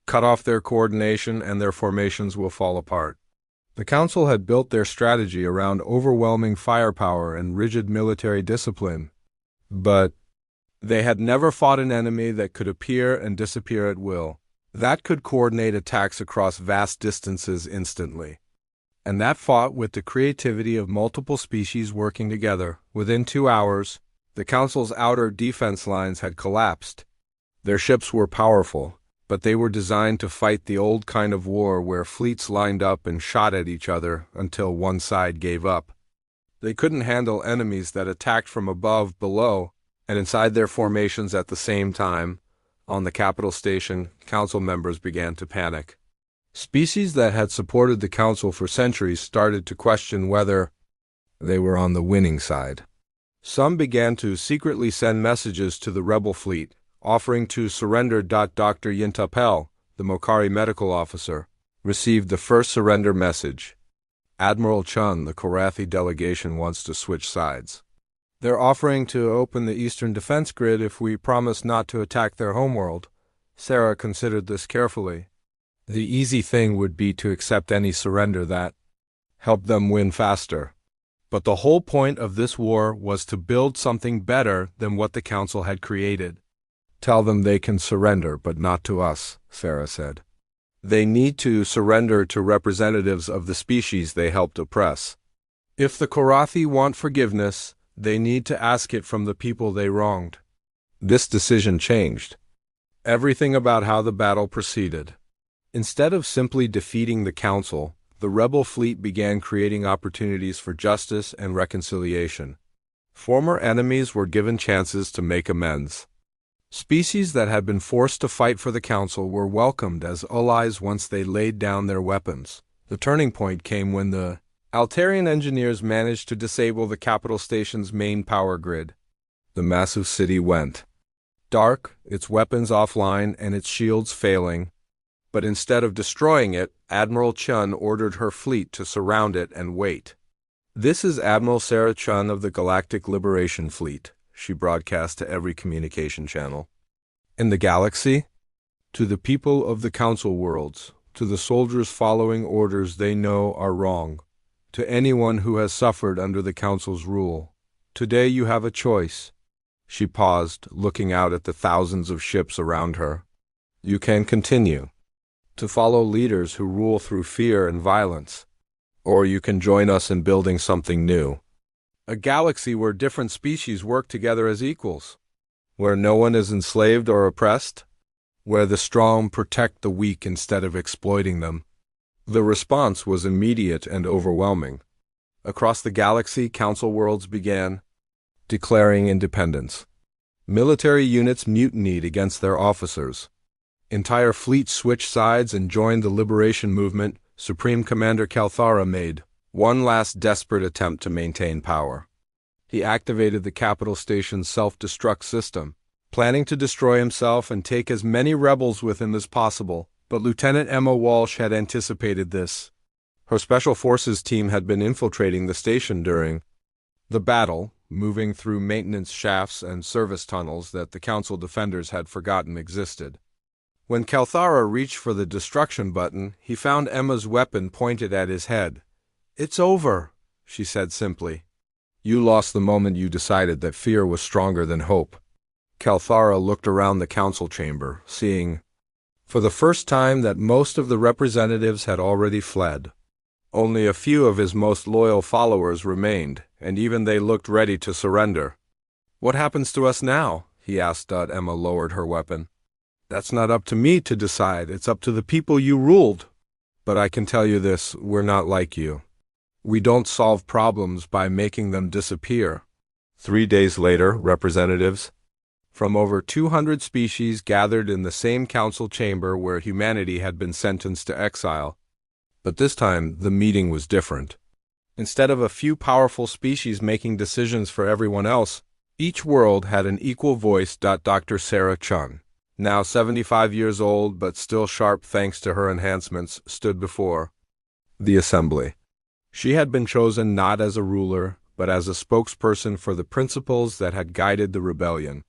Cut off their coordination and their formations will fall apart. The Council had built their strategy around overwhelming firepower and rigid military discipline. But they had never fought an enemy that could appear and disappear at will, that could coordinate attacks across vast distances instantly, and that fought with the creativity of multiple species working together. Within 2 hours, the Council's outer defense lines had collapsed. Their ships were powerful, but they were designed to fight the old kind of war where fleets lined up and shot at each other until one side gave up. They couldn't handle enemies that attacked from above, below, and inside their formations at the same time. On the capital station, Council members began to panic. Species that had supported the Council for centuries started to question whether they were on the winning side. Some began to secretly send messages to the rebel fleet, offering to surrender. Dr. Yintapel, the Mokari medical officer, received the first surrender message. Admiral Chun, the Korathi delegation, wants to switch sides. They're offering to open the Eastern Defense Grid if we promise not to attack their homeworld. Sarah considered this carefully. The easy thing would be to accept any surrender that helped them win faster. But the whole point of this war was to build something better than what the Council had created. Tell them they can surrender, but not to us, Sarah said. They need to surrender to representatives of the species they helped oppress. If the Korathi want forgiveness, they need to ask it from the people they wronged. This decision changed everything about how the battle proceeded. Instead of simply defeating the Council, the rebel fleet began creating opportunities for justice and reconciliation. Former enemies were given chances to make amends. Species that had been forced to fight for the Council were welcomed as allies once they laid down their weapons. The turning point came when the Altarian engineers managed to disable the capital station's main power grid. The massive city went dark, its weapons offline and its shields failing. But instead of destroying it, Admiral Chun ordered her fleet to surround it and wait. "This is Admiral Sarah Chun of the Galactic Liberation Fleet," she broadcast to every communication channel. "In the galaxy? To the people of the Council worlds, to the soldiers following orders they know are wrong, to anyone who has suffered under the Council's rule. Today you have a choice." She paused, looking out at the thousands of ships around her. "You can continue to follow leaders who rule through fear and violence, or you can join us in building something new. A galaxy where different species work together as equals, where no one is enslaved or oppressed, where the strong protect the weak instead of exploiting them." The response was immediate and overwhelming. Across the galaxy, Council worlds began declaring independence. Military units mutinied against their officers. Entire fleets switched sides and joined the liberation movement. Supreme Commander Kalthara made one last desperate attempt to maintain power. He activated the capital station's self-destruct system, planning to destroy himself and take as many rebels with him as possible. But Lieutenant Emma Walsh had anticipated this. Her Special Forces team had been infiltrating the station during the battle, moving through maintenance shafts and service tunnels that the Council defenders had forgotten existed. When Kalthara reached for the destruction button, he found Emma's weapon pointed at his head. "It's over," she said simply. You lost the moment you decided that fear was stronger than hope. Kalthara looked around the council chamber, seeing, for the first time, that most of the representatives had already fled. Only a few of his most loyal followers remained, and even they looked ready to surrender. "What happens to us now?" he asked. Emma lowered her weapon. "That's not up to me to decide. It's up to the people you ruled. But I can tell you this, we're not like you. We don't solve problems by making them disappear." 3 days later, representatives from over 200 species gathered in the same council chamber where humanity had been sentenced to exile. But this time, the meeting was different. Instead of a few powerful species making decisions for everyone else, each world had an equal voice. Dr. Sarah Chun, now 75 years old but still sharp thanks to her enhancements, stood before the assembly. She had been chosen not as a ruler, but as a spokesperson for the principles that had guided the rebellion.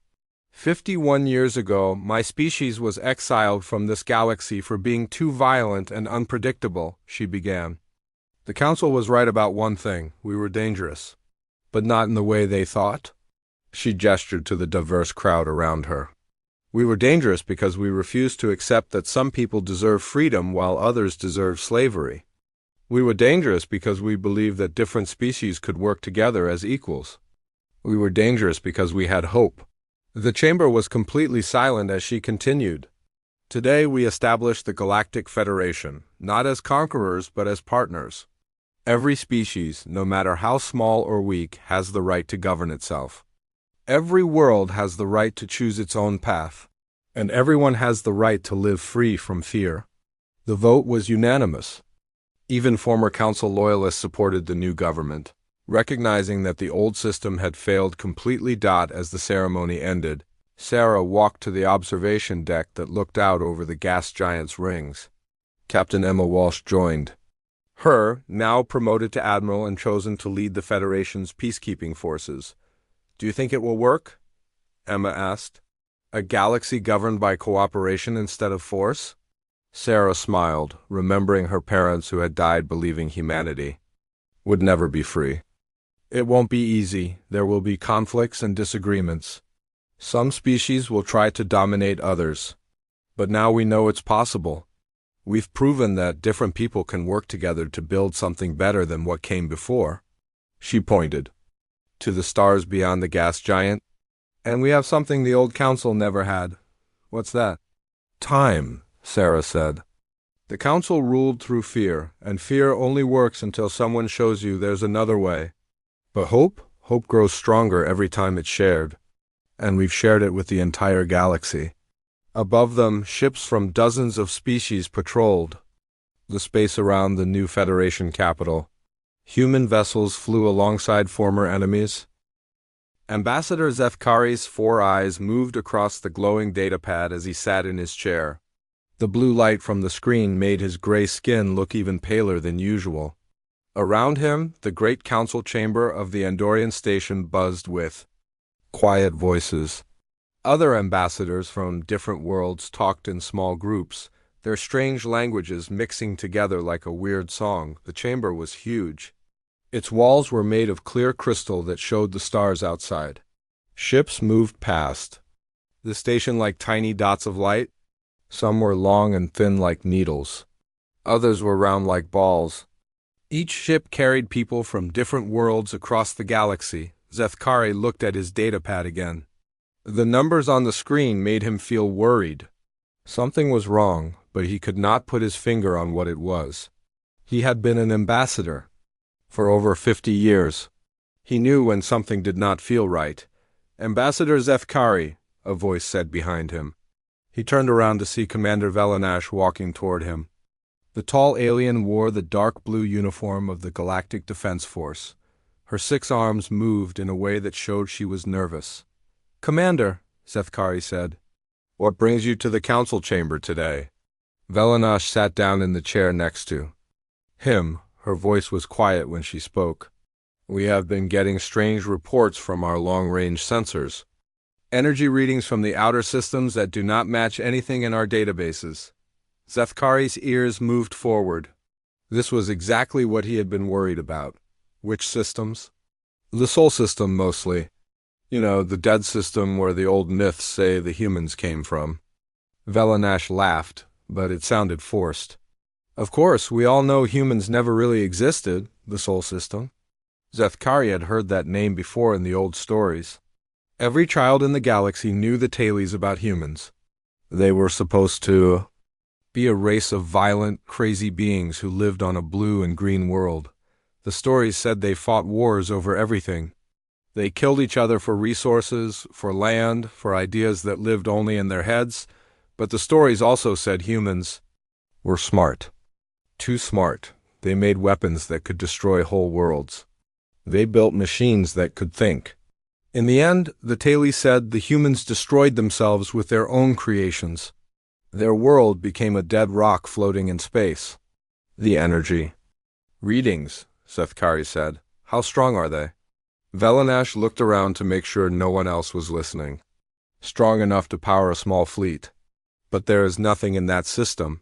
51 years ago, my species was exiled from this galaxy for being too violent and unpredictable, she began. The council was right about one thing: we were dangerous. But not in the way they thought. She gestured to the diverse crowd around her. We were dangerous because we refused to accept that some people deserve freedom while others deserve slavery. We were dangerous because we believed that different species could work together as equals. We were dangerous because we had hope. The chamber was completely silent as she continued. Today we established the Galactic Federation, not as conquerors but as partners. Every species, no matter how small or weak, has the right to govern itself. Every world has the right to choose its own path. And everyone has the right to live free from fear. The vote was unanimous. Even former council loyalists supported the new government, recognizing that the old system had failed completely. As the ceremony ended, Sarah walked to the observation deck that looked out over the gas giant's rings. Captain Emma Walsh joined her, now promoted to admiral and chosen to lead the Federation's peacekeeping forces. "Do you think it will work?" Emma asked. "A galaxy governed by cooperation instead of force?" Sarah smiled, remembering her parents who had died believing humanity would never be free. "It won't be easy. There will be conflicts and disagreements. Some species will try to dominate others. But now we know it's possible. We've proven that different people can work together to build something better than what came before." She pointed to the stars beyond the gas giant. "And we have something the old council never had." "What's that?" "Time," Sarah said. "The council ruled through fear, and fear only works until someone shows you there's another way. But hope grows stronger every time it's shared. And we've shared it with the entire galaxy." Above them, ships from dozens of species patrolled the space around the new Federation capital. Human vessels flew alongside former enemies. Ambassador Zefkari's 4 eyes moved across the glowing datapad as he sat in his chair. The blue light from the screen made his gray skin look even paler than usual. Around him, the great council chamber of the Andorian station buzzed with quiet voices. Other ambassadors from different worlds talked in small groups, their strange languages mixing together like a weird song. The chamber was huge. Its walls were made of clear crystal that showed the stars outside. Ships moved past the station like tiny dots of light. Some were long and thin like needles. Others were round like balls. Each ship carried people from different worlds across the galaxy. Zefkari looked at his datapad again. The numbers on the screen made him feel worried. Something was wrong, but he could not put his finger on what it was. He had been an ambassador for over 50 years. He knew when something did not feel right. "Ambassador Zefkari," a voice said behind him. He turned around to see Commander Velanash walking toward him. The tall alien wore the dark blue uniform of the Galactic Defense Force. Her 6 arms moved in a way that showed she was nervous. "Commander," Zefkari said, "what brings you to the council chamber today?" Velanash sat down in the chair next to him. Her voice was quiet when she spoke. "We have been getting strange reports from our long-range sensors. Energy readings from the outer systems that do not match anything in our databases." Zefkari's ears moved forward. This was exactly what he had been worried about. Which systems? The Sol system, mostly. You know, the dead system where the old myths say the humans came from. Velanash laughed, but it sounded forced. Of course, we all know humans never really existed, the Sol system. Zethkari had heard that name before in the old stories. Every child in the galaxy knew the tales about humans. They were supposed to be a race of violent, crazy beings who lived on a blue and green world. The stories said they fought wars over everything. They killed each other for resources, for land, for ideas that lived only in their heads, but the stories also said humans were smart. Too smart. They made weapons that could destroy whole worlds. They built machines that could think. In the end, the tales said the humans destroyed themselves with their own creations. Their world became a dead rock floating in space. The energy. Readings, Zethkari said. How strong are they? Velanash looked around to make sure no one else was listening. Strong enough to power a small fleet. But there is nothing in that system.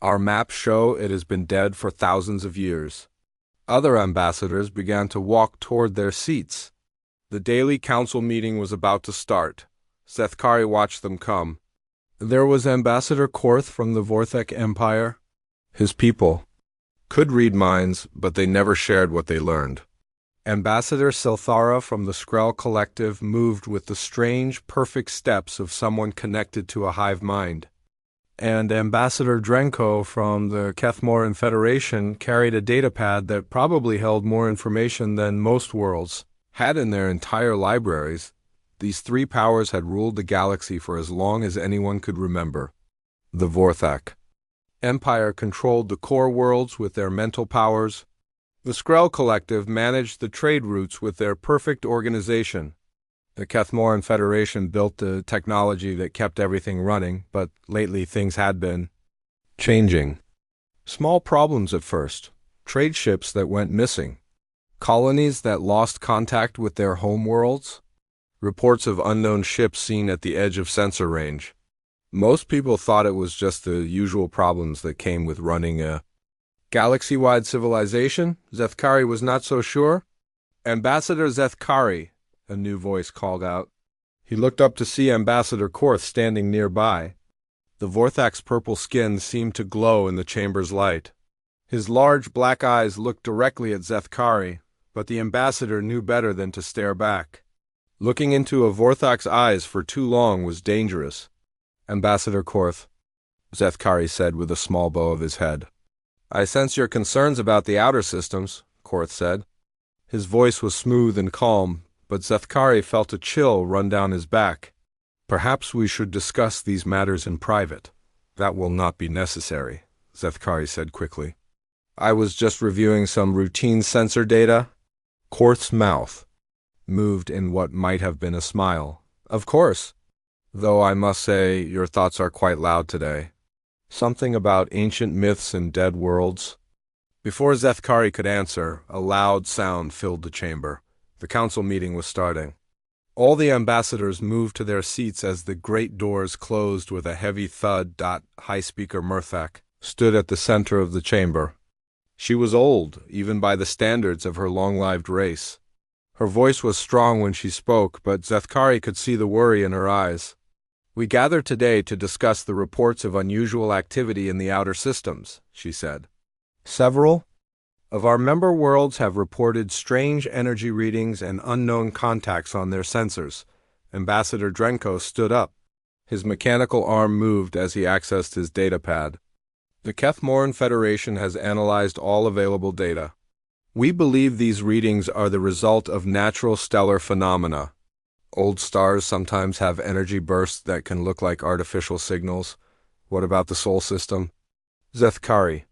Our maps show it has been dead for thousands of years. Other ambassadors began to walk toward their seats. The daily council meeting was about to start. Zethkari watched them come. There was Ambassador Korth from the Vorthek Empire. His people could read minds, but they never shared what they learned. Ambassador Silthara from the Skrell Collective moved with the strange, perfect steps of someone connected to a hive mind. And Ambassador Drenko from the Kethmoran Federation carried a datapad that probably held more information than most worlds had in their entire libraries. These three powers had ruled the galaxy for as long as anyone could remember. The Vorthak Empire controlled the core worlds with their mental powers. The Skrell Collective managed the trade routes with their perfect organization. The Kethmoran Federation built the technology that kept everything running, but lately things had been changing. Small problems at first. Trade ships that went missing. Colonies that lost contact with their home worlds. Reports of unknown ships seen at the edge of sensor range. Most people thought it was just the usual problems that came with running a galaxy-wide civilization. Zethkari was not so sure. Ambassador Zethkari, a new voice called out. He looked up to see Ambassador Korth standing nearby. The Vorthak's purple skin seemed to glow in the chamber's light. His large black eyes looked directly at Zethkari, but the ambassador knew better than to stare back. Looking into a Vorthak's eyes for too long was dangerous. Ambassador Korth, Zethkari said with a small bow of his head. I sense your concerns about the outer systems, Korth said. His voice was smooth and calm, but Zethkari felt a chill run down his back. Perhaps we should discuss these matters in private. That will not be necessary, Zethkari said quickly. I was just reviewing some routine sensor data. Korth's mouth moved in what might have been a smile. Of course. Though I must say your thoughts are quite loud today. Something about ancient myths and dead worlds. Before Zethkari could answer, a loud sound filled the chamber. The council meeting was starting. All the ambassadors moved to their seats as the great doors closed with a heavy thud. High Speaker Murthak stood at the center of the chamber. She was old, even by the standards of her long-lived race. Her voice was strong when she spoke, but Zethkari could see the worry in her eyes. We gather today to discuss the reports of unusual activity in the outer systems, she said. Several of our member worlds have reported strange energy readings and unknown contacts on their sensors. Ambassador Drenko stood up. His mechanical arm moved as he accessed his datapad. The Kethmoran Federation has analyzed all available data. We believe these readings are the result of natural stellar phenomena. Old stars sometimes have energy bursts that can look like artificial signals. What about the Sol system? Zethkari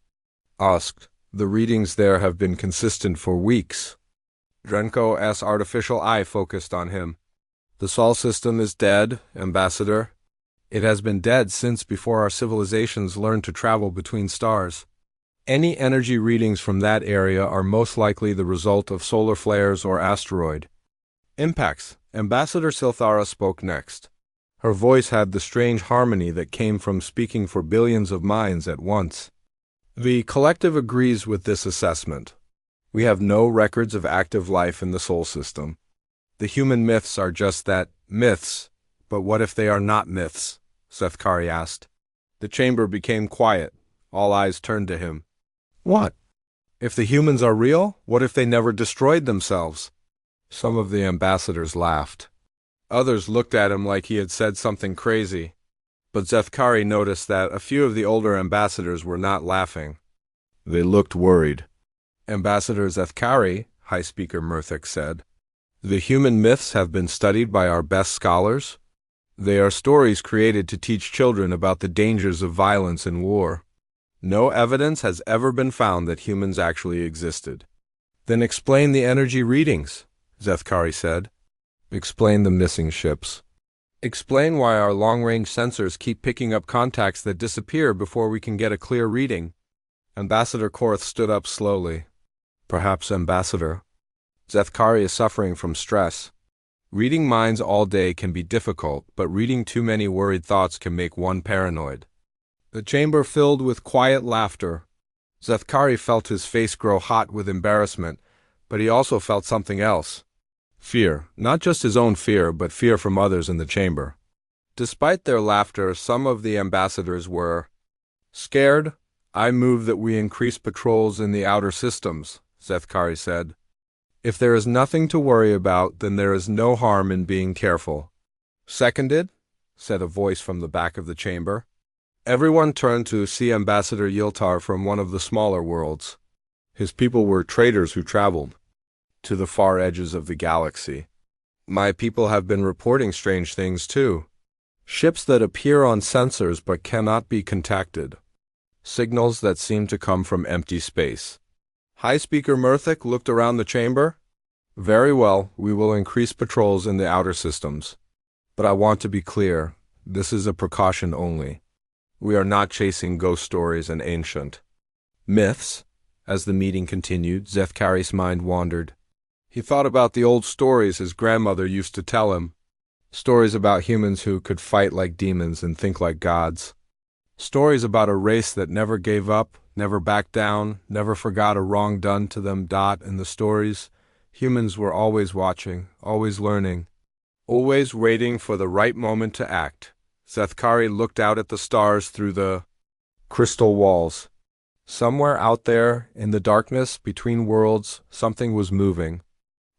asked. The readings there have been consistent for weeks. Drenko's artificial eye focused on him. The Sol system is dead, Ambassador. It has been dead since before our civilizations learned to travel between stars. Any energy readings from that area are most likely the result of solar flares or asteroid impacts. Ambassador Silthara spoke next. Her voice had the strange harmony that came from speaking for billions of minds at once. The collective agrees with this assessment. We have no records of active life in the Sol system. The human myths are just that, myths. But what if they are not myths? Sethkari asked. The chamber became quiet. All eyes turned to him. What? If the humans are real, what if they never destroyed themselves? Some of the ambassadors laughed. Others looked at him like he had said something crazy. But Sethkari noticed that a few of the older ambassadors were not laughing. They looked worried. Ambassador Sethkari, High Speaker Murthik said, the human myths have been studied by our best scholars. They are stories created to teach children about the dangers of violence and war. No evidence has ever been found that humans actually existed. Then explain the energy readings, Sethkari said. Explain the missing ships. Explain why our long-range sensors keep picking up contacts that disappear before we can get a clear reading. Ambassador Korth stood up slowly. Perhaps, Ambassador. Sethkari is suffering from stress. Reading minds all day can be difficult, but reading too many worried thoughts can make one paranoid. The chamber filled with quiet laughter. Sethkari felt his face grow hot with embarrassment, but he also felt something else. Fear, not just his own fear, but fear from others in the chamber. Despite their laughter, some of the ambassadors were scared. I move that we increase patrols in the outer systems, Sethkari said. If there is nothing to worry about, then there is no harm in being careful. Seconded, said a voice from the back of the chamber. Everyone turned to see Ambassador Yiltar from one of the smaller worlds. His people were traders who traveled to the far edges of the galaxy. My people have been reporting strange things too. Ships that appear on sensors but cannot be contacted. Signals that seem to come from empty space. High Speaker Murthik looked around the chamber. Very well, we will increase patrols in the outer systems. But I want to be clear, this is a precaution only. We are not chasing ghost stories and ancient myths. As the meeting continued, Sethkari's mind wandered. He thought about the old stories his grandmother used to tell him. Stories about humans who could fight like demons and think like gods. Stories about a race that never gave up, never backed down, never forgot a wrong done to them. In the stories, humans were always watching, always learning, always waiting for the right moment to act. Sethkari looked out at the stars through the crystal walls. Somewhere out there, in the darkness between worlds, something was moving.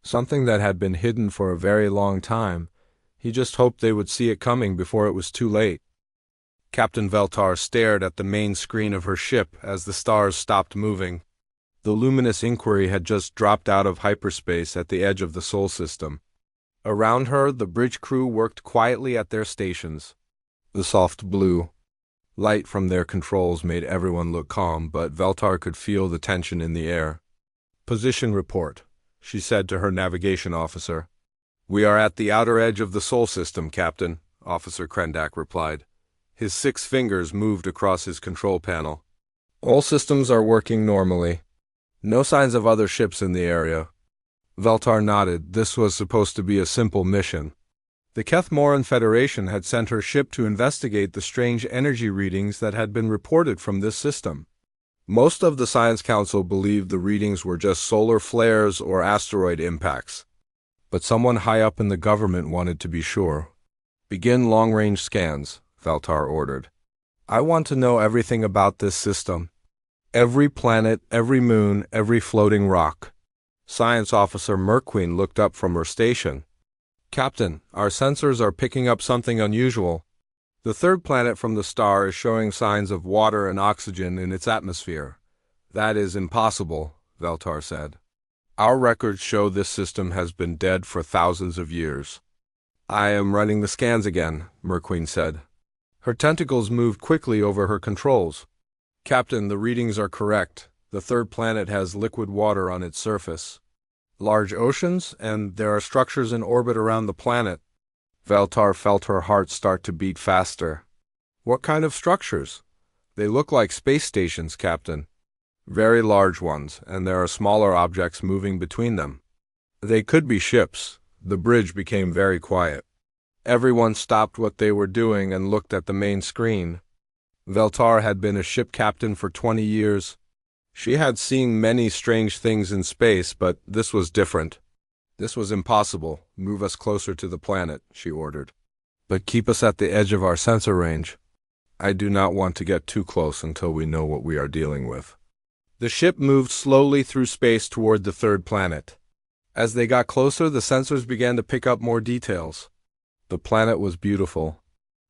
Something that had been hidden for a very long time. He just hoped they would see it coming before it was too late. Captain Veltar stared at the main screen of her ship as the stars stopped moving. The luminous inquiry had just dropped out of hyperspace at the edge of the Sol system. Around her, the bridge crew worked quietly at their stations. The soft blue light from their controls made everyone look calm, but Veltar could feel the tension in the air. Position report, she said to her navigation officer. We are at the outer edge of the Sol system, Captain, Officer Krendak replied. His 6 fingers moved across his control panel. All systems are working normally. No signs of other ships in the area. Veltar nodded. This was supposed to be a simple mission. The Kethmoran Federation had sent her ship to investigate the strange energy readings that had been reported from this system. Most of the Science Council believed the readings were just solar flares or asteroid impacts. But someone high up in the government wanted to be sure. Begin long-range scans, Veltar ordered. I want to know everything about this system. Every planet, every moon, every floating rock. Science Officer Merqueen looked up from her station. Captain, our sensors are picking up something unusual. The third planet from the star is showing signs of water and oxygen in its atmosphere. That is impossible, Veltar said. Our records show this system has been dead for thousands of years. I am running the scans again, Merqueen said. Her tentacles moved quickly over her controls. Captain, the readings are correct. The third planet has liquid water on its surface. Large oceans, and there are structures in orbit around the planet. Veltar felt her heart start to beat faster. What kind of structures? They look like space stations, Captain. Very large ones, and there are smaller objects moving between them. They could be ships. The bridge became very quiet. Everyone stopped what they were doing and looked at the main screen. Veltar had been a ship captain for 20 years. She had seen many strange things in space, but this was different. This was impossible. Move us closer to the planet, she ordered. But keep us at the edge of our sensor range. I do not want to get too close until we know what we are dealing with. The ship moved slowly through space toward the third planet. As they got closer, the sensors began to pick up more details. The planet was beautiful.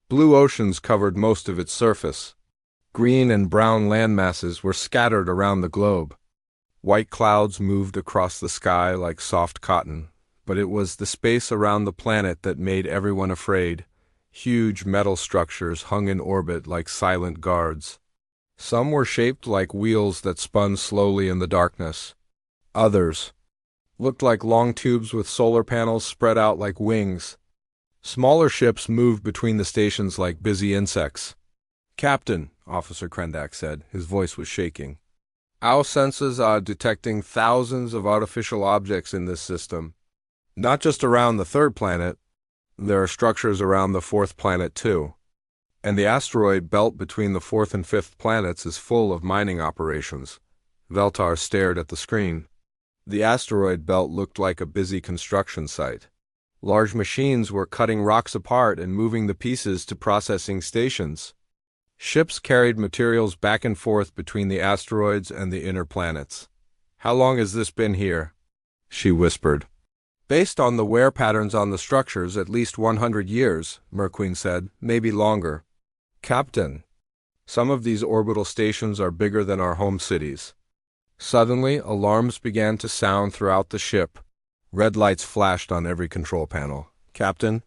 Blue oceans covered most of its surface. Green and brown landmasses were scattered around the globe. White clouds moved across the sky like soft cotton, but it was the space around the planet that made everyone afraid. Huge metal structures hung in orbit like silent guards. Some were shaped like wheels that spun slowly in the darkness. Others looked like long tubes with solar panels spread out like wings. Smaller ships moved between the stations like busy insects. "Captain," Officer Krendak said, his voice was shaking. "Our sensors are detecting thousands of artificial objects in this system. Not just around the third planet. There are structures around the fourth planet too. And the asteroid belt between the fourth and fifth planets is full of mining operations." Veltar stared at the screen. The asteroid belt looked like a busy construction site. Large machines were cutting rocks apart and moving the pieces to processing stations. Ships carried materials back and forth between the asteroids and the inner planets. "How long has this been here?" she whispered. "Based on the wear patterns on the structures, at least 100 years, Merquin said, "maybe longer." "Captain, some of these orbital stations are bigger than our home cities." Suddenly, alarms began to sound throughout the ship. Red lights flashed on every control panel. "Captain,"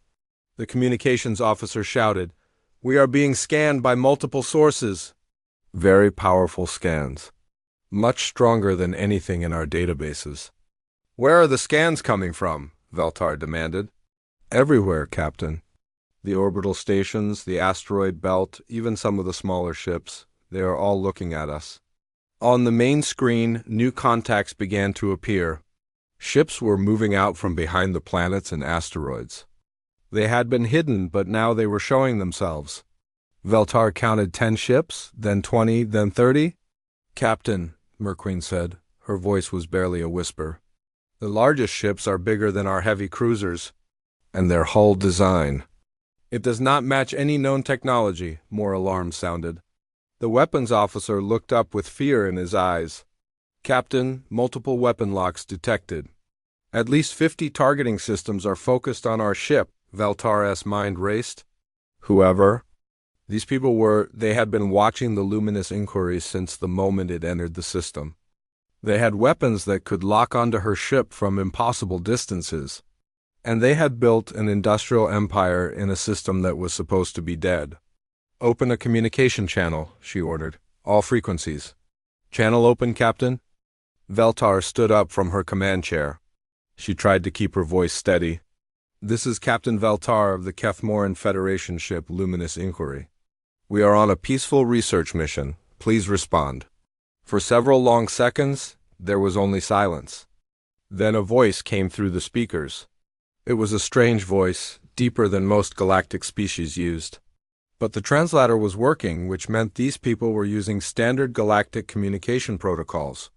the communications officer shouted, "we are being scanned by multiple sources." Very powerful scans. Much stronger than anything in our databases. "Where are the scans coming from?" Veltar demanded. "Everywhere, Captain. The orbital stations, the asteroid belt, even some of the smaller ships, they are all looking at us." On the main screen, new contacts began to appear. Ships were moving out from behind the planets and asteroids. They had been hidden, but now they were showing themselves. Veltar counted 10 ships, then 20, then 30. "Captain," Merquin said. Her voice was barely a whisper. "The largest ships are bigger than our heavy cruisers, and their hull design. It does not match any known technology," more alarms sounded. The weapons officer looked up with fear in his eyes. "Captain, multiple weapon locks detected. At least 50 targeting systems are focused on our ship." Veltar's mind raced. Whoever these people were, they had been watching the luminous inquiry since the moment it entered the system. They had weapons that could lock onto her ship from impossible distances. And they had built an industrial empire in a system that was supposed to be dead. "Open a communication channel," she ordered. "All frequencies." "Channel open, Captain." Veltar stood up from her command chair. She tried to keep her voice steady. "This is Captain Veltar of the Kethmoran Federation ship Luminous Inquiry. We are on a peaceful research mission. Please respond." For several long seconds, there was only silence. Then a voice came through the speakers. It was a strange voice, deeper than most galactic species used. But the translator was working, which meant these people were using standard galactic communication protocols.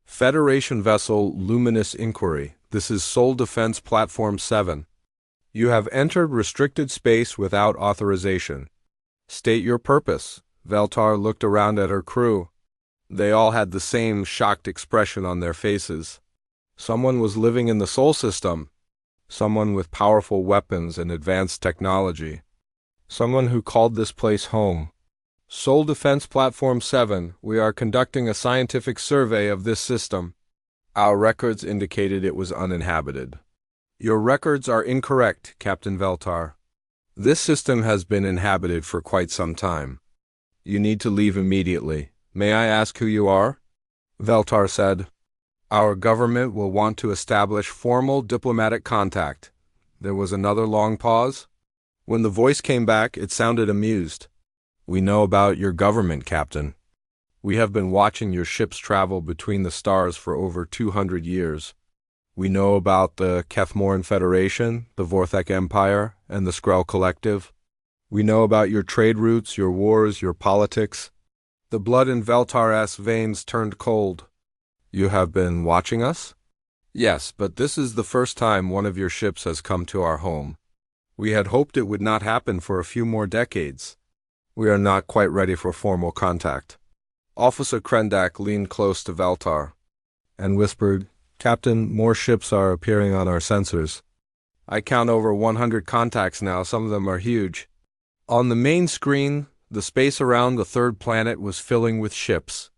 "Federation vessel Luminous Inquiry. This is Sol Defense Platform 7. You have entered restricted space without authorization. State your purpose." Veltar looked around at her crew. They all had the same shocked expression on their faces. Someone was living in the Sol system. Someone with powerful weapons and advanced technology. Someone who called this place home. "Sol Defense Platform 7, we are conducting a scientific survey of this system. Our records indicated it was uninhabited." "Your records are incorrect, Captain Veltar. This system has been inhabited for quite some time. You need to leave immediately. May I ask who you are?" Veltar said. "Our government will want to establish formal diplomatic contact." There was another long pause. When the voice came back, it sounded amused. "We know about your government, Captain. We have been watching your ships travel between the stars for over 200 years. We know about the Kethmoran Federation, the Vorthek Empire, and the Skrull Collective. We know about your trade routes, your wars, your politics. The blood in Veltar's veins turned cold. You have been watching us? Yes, but this is the first time one of your ships has come to our home. We had hoped it would not happen for a few more decades. We are not quite ready for formal contact. Officer Krendak leaned close to Veltar and whispered, Captain, more ships are appearing on our sensors. I count over 100 contacts now, some of them are huge. On the main screen, the space around the third planet was filling with ships.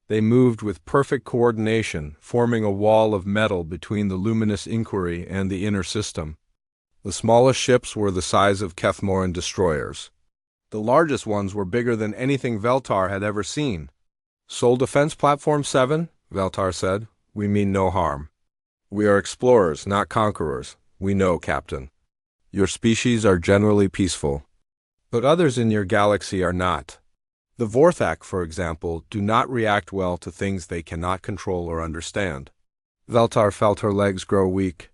They moved with perfect coordination, forming a wall of metal between the luminous inquiry and the inner system. The smallest ships were the size of Kethmoran destroyers. The largest ones were bigger than anything Veltar had ever seen. Sol Defense Platform 7, Veltar said. We mean no harm. We are explorers, not conquerors. We know, Captain. Your species are generally peaceful, but others in your galaxy are not. The Vorthak, for example, do not react well to things they cannot control or understand. Veltar felt her legs grow weak.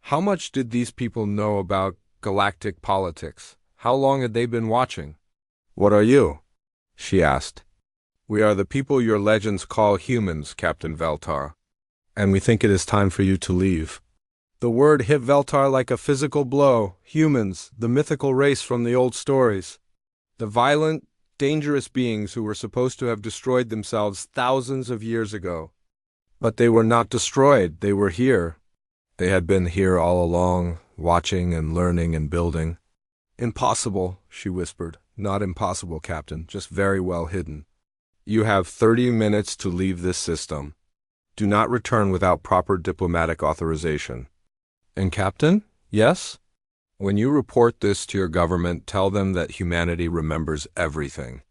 How much did these people know about galactic politics? How long had they been watching? What are you? She asked. We are the people your legends call humans, Captain Veltar. And we think it is time for you to leave. The word hit Veltar like a physical blow. Humans, the mythical race from the old stories. The violent, dangerous beings who were supposed to have destroyed themselves thousands of years ago. But they were not destroyed, they were here. They had been here all along, watching and learning and building. Impossible, she whispered. Not impossible, Captain, just very well hidden. You have 30 minutes to leave this system. Do not return without proper diplomatic authorization. And Captain? Yes? When you report this to your government, tell them that humanity remembers everything.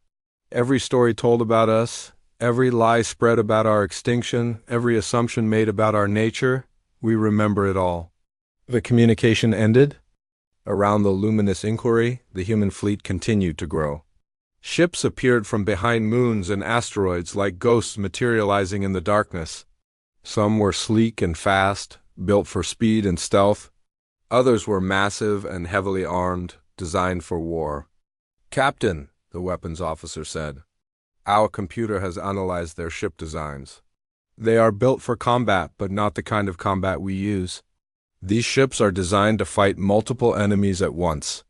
Every story told about us, every lie spread about our extinction, every assumption made about our nature, we remember it all. The communication ended. Around the luminous inquiry, the human fleet continued to grow. Ships appeared from behind moons and asteroids like ghosts materializing in the darkness. Some were sleek and fast, built for speed and stealth. Others were massive and heavily armed, designed for war. Captain, the weapons officer said, our computer has analyzed their ship designs. They are built for combat, but not the kind of combat we use. These ships are designed to fight multiple enemies at once.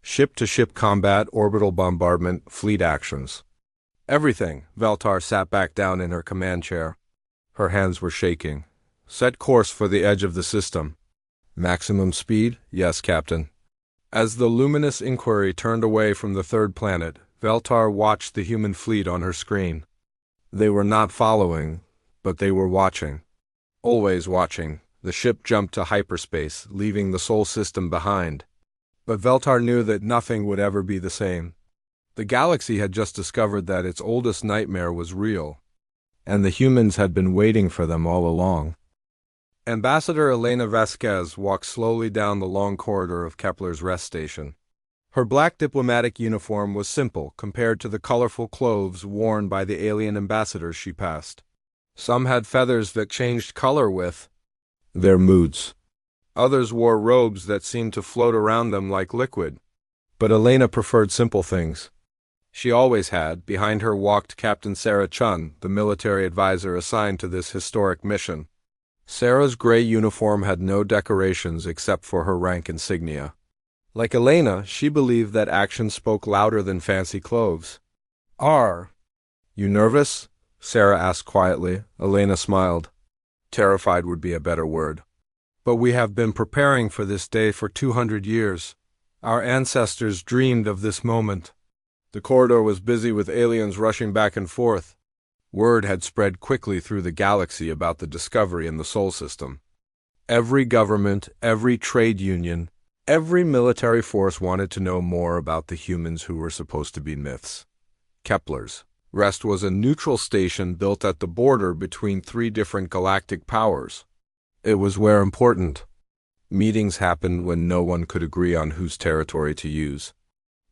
Ship-to-ship combat, orbital bombardment, fleet actions. Everything. Veltar sat back down in her command chair. Her hands were shaking. Set course for the edge of the system. Maximum speed? Yes, Captain. As the luminous inquiry turned away from the third planet, Veltar watched the human fleet on her screen. They were not following, but they were watching. Always watching. The ship jumped to hyperspace, leaving the Sol system behind. But Veltar knew that nothing would ever be the same. The galaxy had just discovered that its oldest nightmare was real, and the humans had been waiting for them all along. Ambassador Elena Vasquez walked slowly down the long corridor of Kepler's rest station. Her black diplomatic uniform was simple compared to the colorful clothes worn by the alien ambassadors she passed. Some had feathers that changed color with their moods. Others wore robes that seemed to float around them like liquid. But Elena preferred simple things. She always had. Behind her walked Captain Sarah Chun, the military advisor assigned to this historic mission. Sarah's gray uniform had no decorations except for her rank insignia. Like Elena, she believed that action spoke louder than fancy clothes. Are you nervous? Sarah asked quietly. Elena smiled. Terrified would be a better word. But we have been preparing for this day for 200 years. Our ancestors dreamed of this moment. The corridor was busy with aliens rushing back and forth. Word had spread quickly through the galaxy about the discovery in the Sol system. Every government, every trade union, every military force wanted to know more about the humans who were supposed to be myths. Kepler's rest was a neutral station built at the border between 3 different galactic powers. It was where important meetings happened when no one could agree on whose territory to use.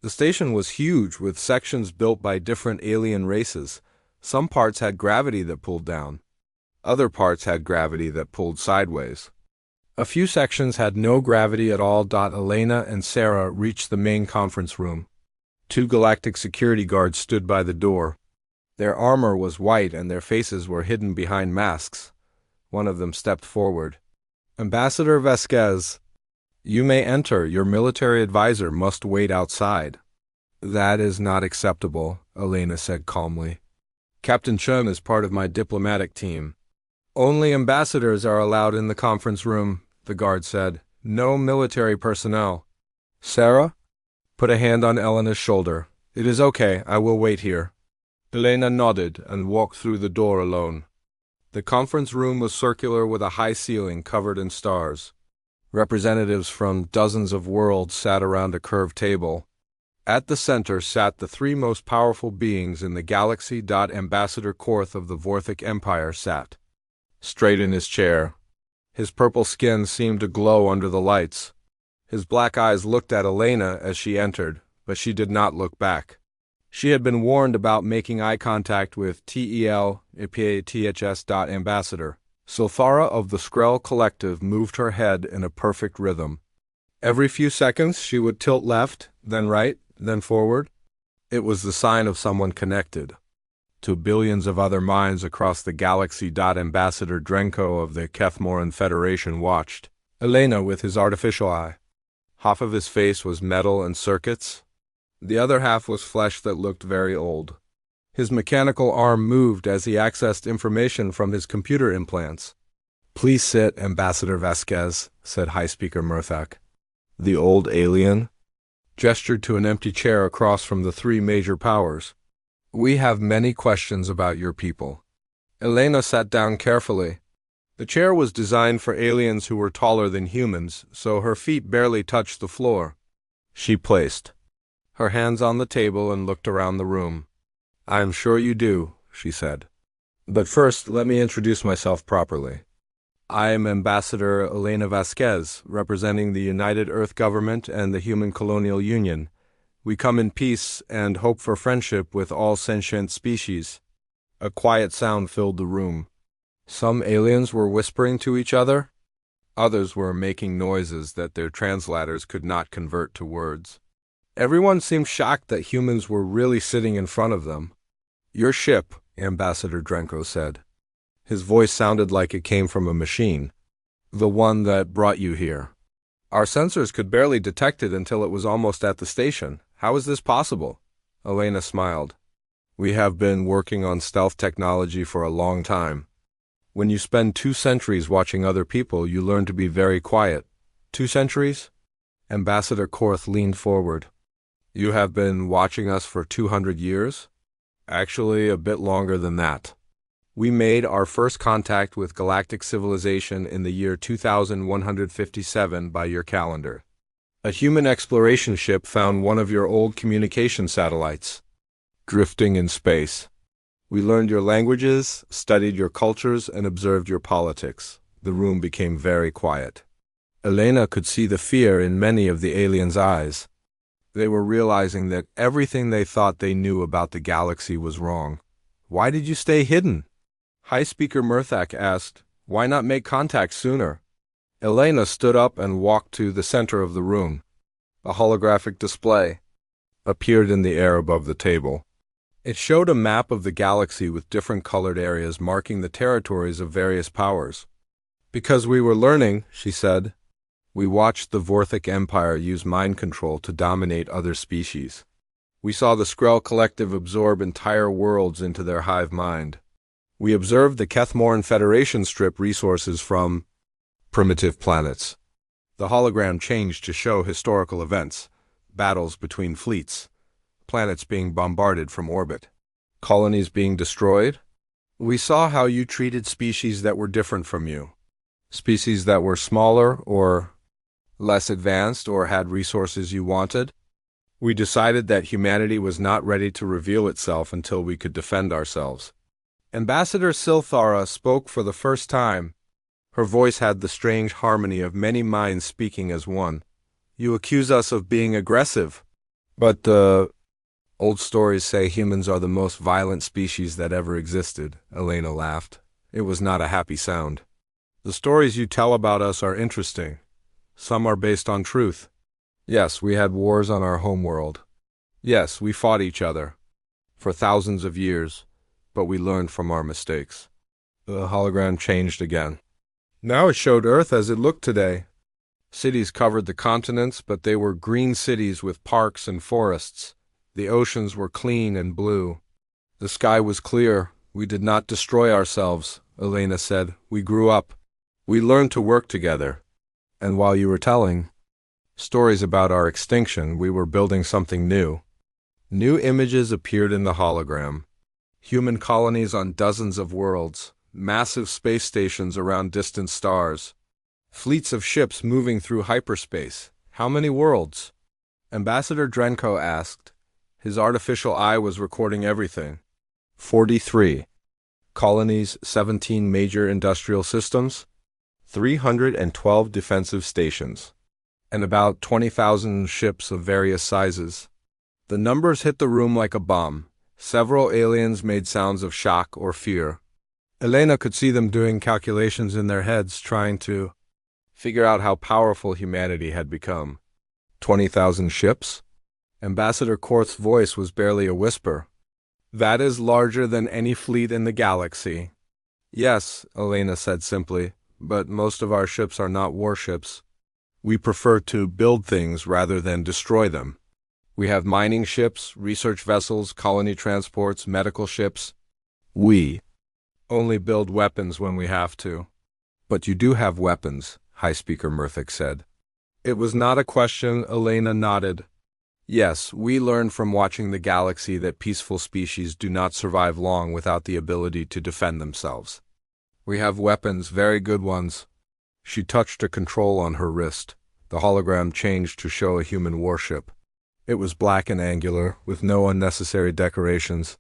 The station was huge, with sections built by different alien races. Some parts had gravity that pulled down. Other parts had gravity that pulled sideways. A few sections had no gravity at all. Elena and Sarah reached the main conference room. 2 galactic security guards stood by the door. Their armor was white and their faces were hidden behind masks. One of them stepped forward. Ambassador Vasquez, you may enter. Your military advisor must wait outside. That is not acceptable, Elena said calmly. Captain Chen is part of my diplomatic team. Only ambassadors are allowed in the conference room, the guard said. No military personnel. Sarah? Put a hand on Elena's shoulder. It is okay, I will wait here. Elena nodded and walked through the door alone. The conference room was circular with a high ceiling covered in stars. Representatives from dozens of worlds sat around a curved table. At the center sat the three most powerful beings in the galaxy. Ambassador Korth of the Vorthic Empire sat straight in his chair. His purple skin seemed to glow under the lights. His black eyes looked at Elena as she entered, but she did not look back. She had been warned about making eye contact with THS. Ambassador. Silthara of the Skrell Collective moved her head in a perfect rhythm. Every few seconds she would tilt left, then right, then forward. It was the sign of someone connected to billions of other minds across the galaxy. Ambassador Drenko of the Kethmoran Federation watched Elena with his artificial eye. Half of his face was metal and circuits. The other half was flesh that looked very old. His mechanical arm moved as he accessed information from his computer implants. Please sit, Ambassador Vasquez, said High Speaker Murthak. The old alien gestured to an empty chair across from the three major powers. We have many questions about your people. Elena sat down carefully. The chair was designed for aliens who were taller than humans, so her feet barely touched the floor. She placed her hands on the table and looked around the room. I am sure you do, she said. But first, let me introduce myself properly. I am Ambassador Elena Vasquez, representing the United Earth Government and the Human Colonial Union. We come in peace and hope for friendship with all sentient species. A quiet sound filled the room. Some aliens were whispering to each other. Others were making noises that their translators could not convert to words. Everyone seemed shocked that humans were really sitting in front of them. Your ship, Ambassador Drenko said. His voice sounded like it came from a machine. The one that brought you here. Our sensors could barely detect it until it was almost at the station. How is this possible? Elena smiled. We have been working on stealth technology for a long time. When you spend 2 centuries watching other people, you learn to be very quiet. 2 centuries? Ambassador Korth leaned forward. You have been watching us for 200 years? Actually, a bit longer than that. We made our first contact with galactic civilization in the year 2157 by your calendar. A human exploration ship found one of your old communication satellites, drifting in space. We learned your languages, studied your cultures, and observed your politics. The room became very quiet. Elena could see the fear in many of the aliens' eyes. They were realizing that everything they thought they knew about the galaxy was wrong. Why did you stay hidden? High Speaker Murthak asked, why not make contact sooner? Elena stood up and walked to the center of the room. A holographic display appeared in the air above the table. It showed a map of the galaxy with different colored areas marking the territories of various powers. Because we were learning, she said, we watched the Vorthic Empire use mind control to dominate other species. We saw the Skrell Collective absorb entire worlds into their hive mind. We observed the Kethmoran Federation strip resources from primitive planets. The hologram changed to show historical events, battles between fleets, planets being bombarded from orbit, colonies being destroyed. We saw how you treated species that were different from you, species that were smaller or less advanced or had resources you wanted. We decided that humanity was not ready to reveal itself until we could defend ourselves. Ambassador Silthara spoke for the first time. Her voice had the strange harmony of many minds speaking as one. You accuse us of being aggressive, but the old stories say humans are the most violent species that ever existed, Elena laughed. It was not a happy sound. The stories you tell about us are interesting. Some are based on truth. Yes, we had wars on our homeworld. Yes, we fought each other for thousands of years. but we learned from our mistakes. The hologram changed again. Now it showed Earth as it looked today. Cities covered the continents, but they were green cities with parks and forests. The oceans were clean and blue. The sky was clear. We did not destroy ourselves, Elena said. We grew up. We learned to work together. And while you were telling stories about our extinction, we were building something new. New images appeared in the hologram. Human colonies on dozens of worlds, massive space stations around distant stars, fleets of ships moving through hyperspace. How many worlds? Ambassador Drenko asked. His artificial eye was recording everything. 43. Colonies, 17 major industrial systems, 312 defensive stations, and about 20,000 ships of various sizes. The numbers hit the room like a bomb. Several aliens made sounds of shock or fear. Elena could see them doing calculations in their heads, trying to figure out how powerful humanity had become. 20,000 ships? Ambassador Korth's voice was barely a whisper. That is larger than any fleet in the galaxy. Yes, Elena said simply, but most of our ships are not warships. We prefer to build things rather than destroy them. We have mining ships, research vessels, colony transports, medical ships. We only build weapons when we have to. But you do have weapons, High Speaker Murthic said. It was not a question. Elena nodded. Yes, we learned from watching the galaxy that peaceful species do not survive long without the ability to defend themselves. We have weapons, very good ones. She touched a control on her wrist. The hologram changed to show a human warship. It was black and angular, with no unnecessary decorations.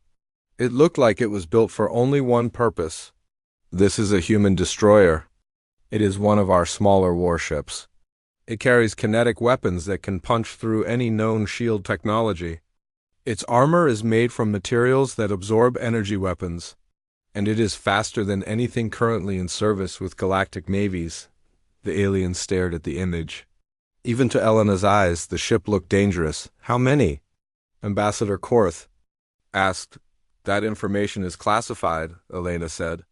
It looked like it was built for only one purpose. This is a human destroyer. It is one of our smaller warships. It carries kinetic weapons that can punch through any known shield technology. Its armor is made from materials that absorb energy weapons, and it is faster than anything currently in service with galactic navies. The alien stared at the image. Even to Elena's eyes, the ship looked dangerous. How many? Ambassador Korth asked. That information is classified, Elena said.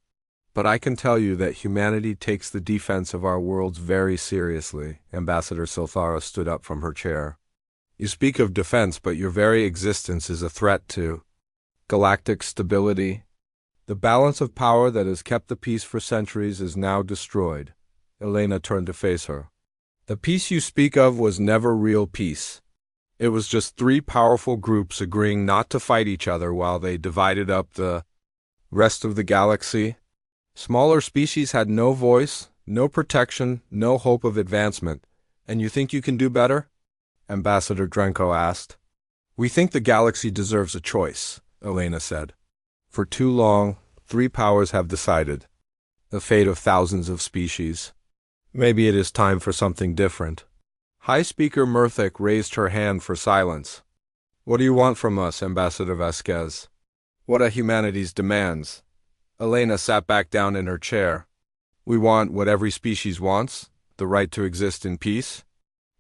But I can tell you that humanity takes the defense of our worlds very seriously. Ambassador Silthara stood up from her chair. You speak of defense, but your very existence is a threat to galactic stability. The balance of power that has kept the peace for centuries is now destroyed. Elena turned to face her. The peace you speak of was never real peace. It was just three powerful groups agreeing not to fight each other while they divided up the rest of the galaxy. Smaller species had no voice, no protection, no hope of advancement. And you think you can do better? Ambassador Drenko asked. We think the galaxy deserves a choice, Elena said. For too long, three powers have decided the fate of thousands of species. Maybe it is time for something different. High Speaker Murthic raised her hand for silence. What do you want from us, Ambassador Vasquez? What are humanity's demands? Elena sat back down in her chair. We want what every species wants, the right to exist in peace,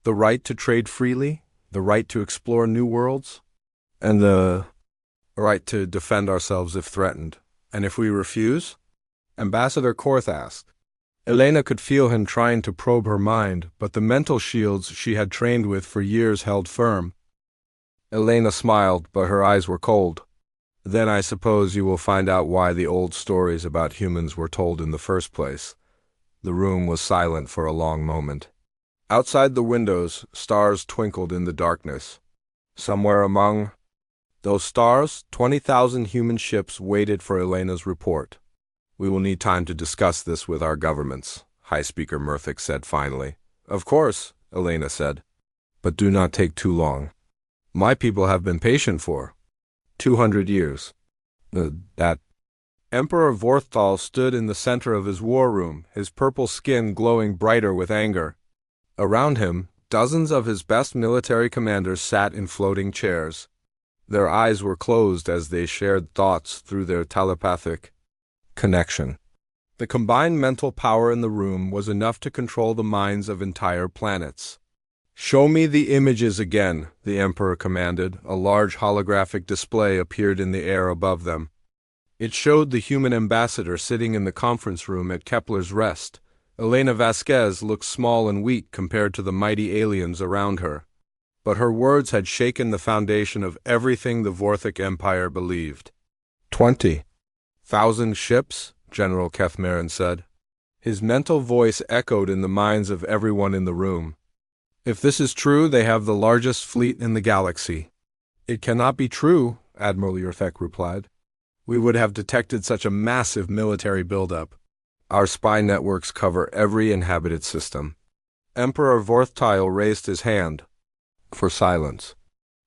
the right to trade freely, the right to explore new worlds, and the right to defend ourselves if threatened. And if we refuse? Ambassador Korth asked. Elena could feel him trying to probe her mind, but the mental shields she had trained with for years held firm. Elena smiled, but her eyes were cold. Then I suppose you will find out why the old stories about humans were told in the first place. The room was silent for a long moment. Outside the windows, stars twinkled in the darkness. Somewhere among those stars, 20,000 human ships waited for Elena's report. We will need time to discuss this with our governments, High Speaker Murthic said finally. Of course, Elena said. But do not take too long. My people have been patient for 200 years. That Emperor Vorthal stood in the center of his war room, his purple skin glowing brighter with anger. Around him, dozens of his best military commanders sat in floating chairs. Their eyes were closed as they shared thoughts through their telepathic connection. The combined mental power in the room was enough to control the minds of entire planets. Show me the images again, the Emperor commanded. A large holographic display appeared in the air above them. It showed the human ambassador sitting in the conference room at Kepler's Rest. Elena Vasquez looked small and weak compared to the mighty aliens around her. But her words had shaken the foundation of everything the Vorthic Empire believed. 20,000 ships, General Kethmarin said. His mental voice echoed in the minds of everyone in the room. If this is true, they have the largest fleet in the galaxy. It cannot be true, Admiral Yurthek replied. We would have detected such a massive military buildup. Our spy networks cover every inhabited system. Emperor Vorthtile raised his hand for silence.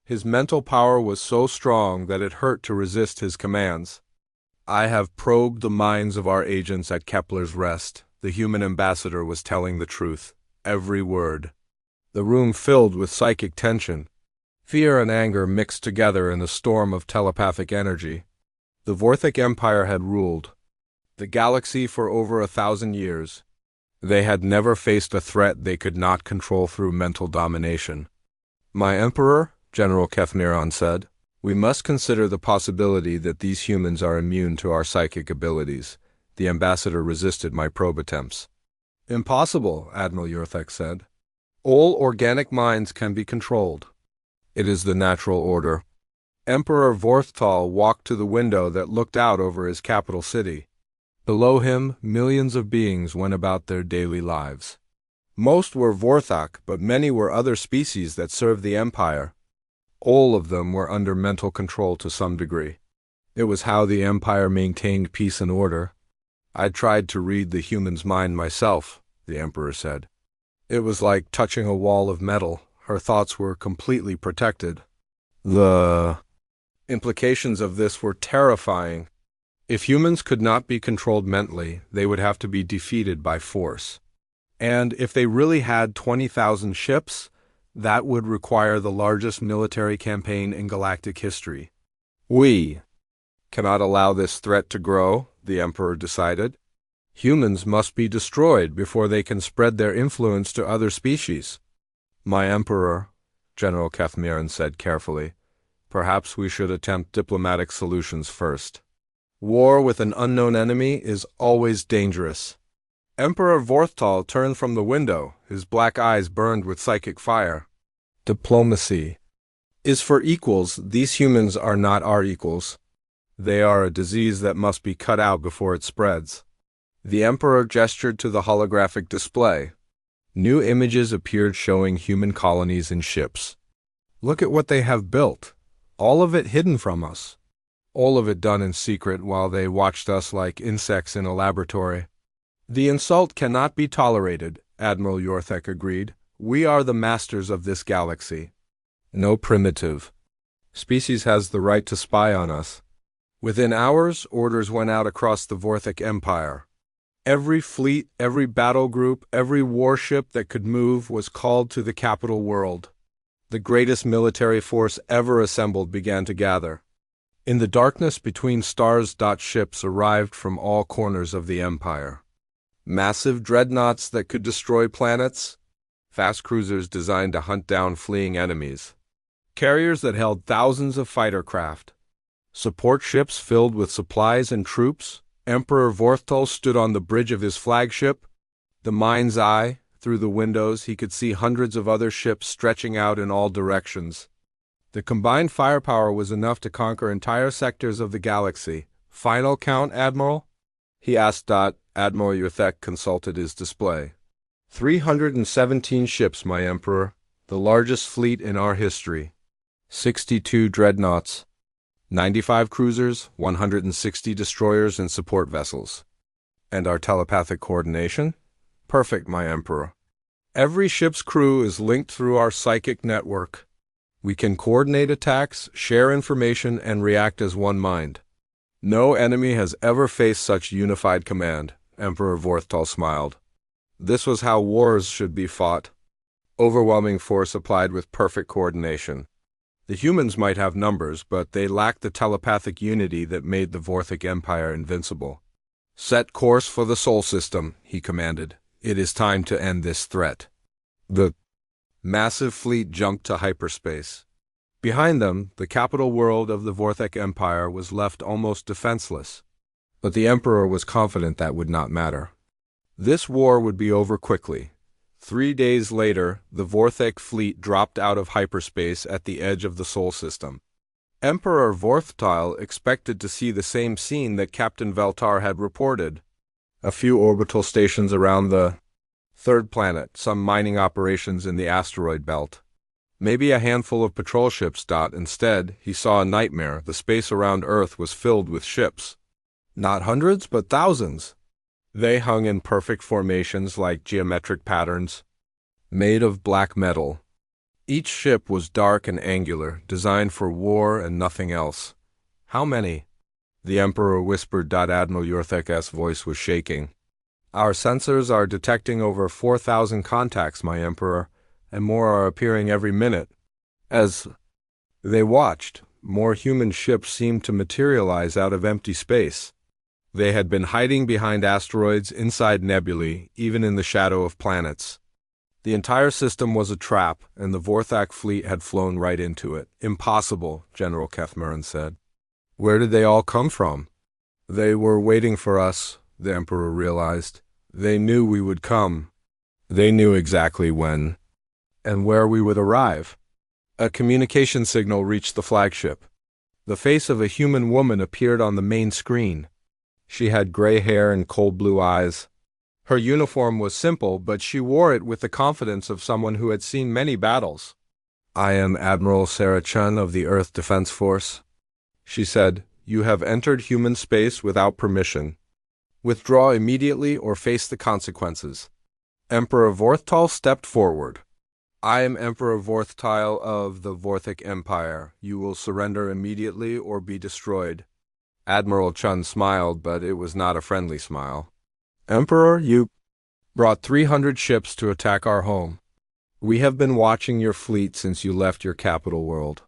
His mental power was so strong that it hurt to resist his commands. I have probed the minds of our agents at Kepler's Rest. The human ambassador was telling the truth, every word. The room filled with psychic tension. Fear and anger mixed together in a storm of telepathic energy. The Vorthic Empire had ruled the galaxy for over 1,000 years. They had never faced a threat they could not control through mental domination. My Emperor, General Kethniron said, we must consider the possibility that these humans are immune to our psychic abilities. The ambassador resisted my probe attempts. Impossible, Admiral Yurthek said. All organic minds can be controlled. It is the natural order. Emperor Vorthtal walked to the window that looked out over his capital city. Below him, millions of beings went about their daily lives. Most were Vorthak, but many were other species that served the Empire. All of them were under mental control to some degree. It was how the Empire maintained peace and order. I tried to read the human's mind myself, the Emperor said. It was like touching a wall of metal. Her thoughts were completely protected. The implications of this were terrifying. If humans could not be controlled mentally, they would have to be defeated by force. And if they really had 20,000 ships, that would require the largest military campaign in galactic history. We cannot allow this threat to grow, the Emperor decided. Humans must be destroyed before they can spread their influence to other species. My Emperor, General Kethmiran said carefully, perhaps we should attempt diplomatic solutions first. War with an unknown enemy is always dangerous. Emperor Vorthtal turned from the window, his black eyes burned with psychic fire. Diplomacy is for equals. These humans are not our equals. They are a disease that must be cut out before it spreads. The Emperor gestured to the holographic display. New images appeared showing human colonies and ships. Look at what they have built. All of it hidden from us. All of it done in secret while they watched us like insects in a laboratory. The insult cannot be tolerated, Admiral Yorthek agreed. We are the masters of this galaxy. No primitive species has the right to spy on us. Within hours, orders went out across the Vorthic Empire. Every fleet, every battle group, every warship that could move was called to the capital world. The greatest military force ever assembled began to gather. In the darkness between stars, ships arrived from all corners of the Empire. Massive dreadnoughts that could destroy planets, fast cruisers designed to hunt down fleeing enemies, carriers that held thousands of fighter craft, support ships filled with supplies and troops. Emperor Vorthtal stood on the bridge of his flagship. The mind's eye, through the windows, he could see hundreds of other ships stretching out in all directions. The combined firepower was enough to conquer entire sectors of the galaxy. Final count, Admiral? He asked. Admiral Yurthek consulted his display. 317 ships, my Emperor, the largest fleet in our history. 62 dreadnoughts, 95 cruisers, 160 destroyers and support vessels. And our telepathic coordination? Perfect, my Emperor. Every ship's crew is linked through our psychic network. We can coordinate attacks, share information, and react as one mind. No enemy has ever faced such unified command, Emperor Vorthtal smiled. This was how wars should be fought. Overwhelming force applied with perfect coordination. The humans might have numbers, but they lacked the telepathic unity that made the Vorthic Empire invincible. Set course for the Sol System, he commanded. It is time to end this threat. The massive fleet jumped to hyperspace. Behind them, the capital world of the Vorthek Empire was left almost defenseless. But the Emperor was confident that would not matter. This war would be over quickly. 3 days later, the Vorthek fleet dropped out of hyperspace at the edge of the Sol system. Emperor Vorthtal expected to see the same scene that Captain Veltar had reported. A few orbital stations around the third planet, some mining operations in the asteroid belt. Maybe a handful of patrol ships. Instead, he saw a nightmare. The space around Earth was filled with ships. Not hundreds, but thousands. They hung in perfect formations like geometric patterns, made of black metal. Each ship was dark and angular, designed for war and nothing else. How many? The Emperor whispered. Admiral Yorthek's voice was shaking. Our sensors are detecting over 4,000 contacts, my Emperor, and more are appearing every minute. As they watched, more human ships seemed to materialize out of empty space. They had been hiding behind asteroids, inside nebulae, even in the shadow of planets. The entire system was a trap, and the Vorthak fleet had flown right into it. Impossible, General Kethmarin said. Where did they all come from? They were waiting for us, the Emperor realized. They knew we would come. They knew exactly when and where we would arrive. A communication signal reached the flagship. The face of a human woman appeared on the main screen. She had gray hair and cold blue eyes. Her uniform was simple, but she wore it with the confidence of someone who had seen many battles. I am Admiral Sarah Chun of the Earth Defense Force, she said. You have entered human space without permission. Withdraw immediately or face the consequences. Emperor Vorthtal stepped forward. I am Emperor Vorthtal of the Vorthek Empire. You will surrender immediately or be destroyed. Admiral Chun smiled, but it was not a friendly smile. Emperor, you brought 300 ships to attack our home. We have been watching your fleet since you left your capital world.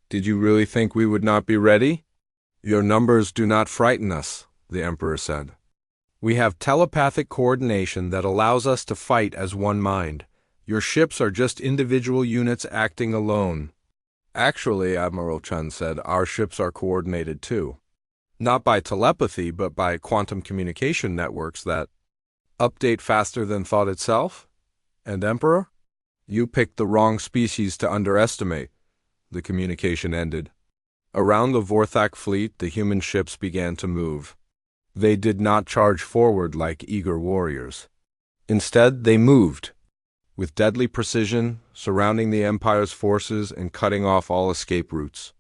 Did you really think we would not be ready? Your numbers do not frighten us, the Emperor said. We have telepathic coordination that allows us to fight as one mind. Your ships are just individual units acting alone. Actually, Admiral Chun said, our ships are coordinated too. Not by telepathy, but by quantum communication networks that update faster than thought itself? And Emperor? You picked the wrong species to underestimate. The communication ended. Around the Vorthak fleet, the human ships began to move. They did not charge forward like eager warriors. Instead, they moved, with deadly precision, surrounding the Empire's forces and cutting off all escape routes.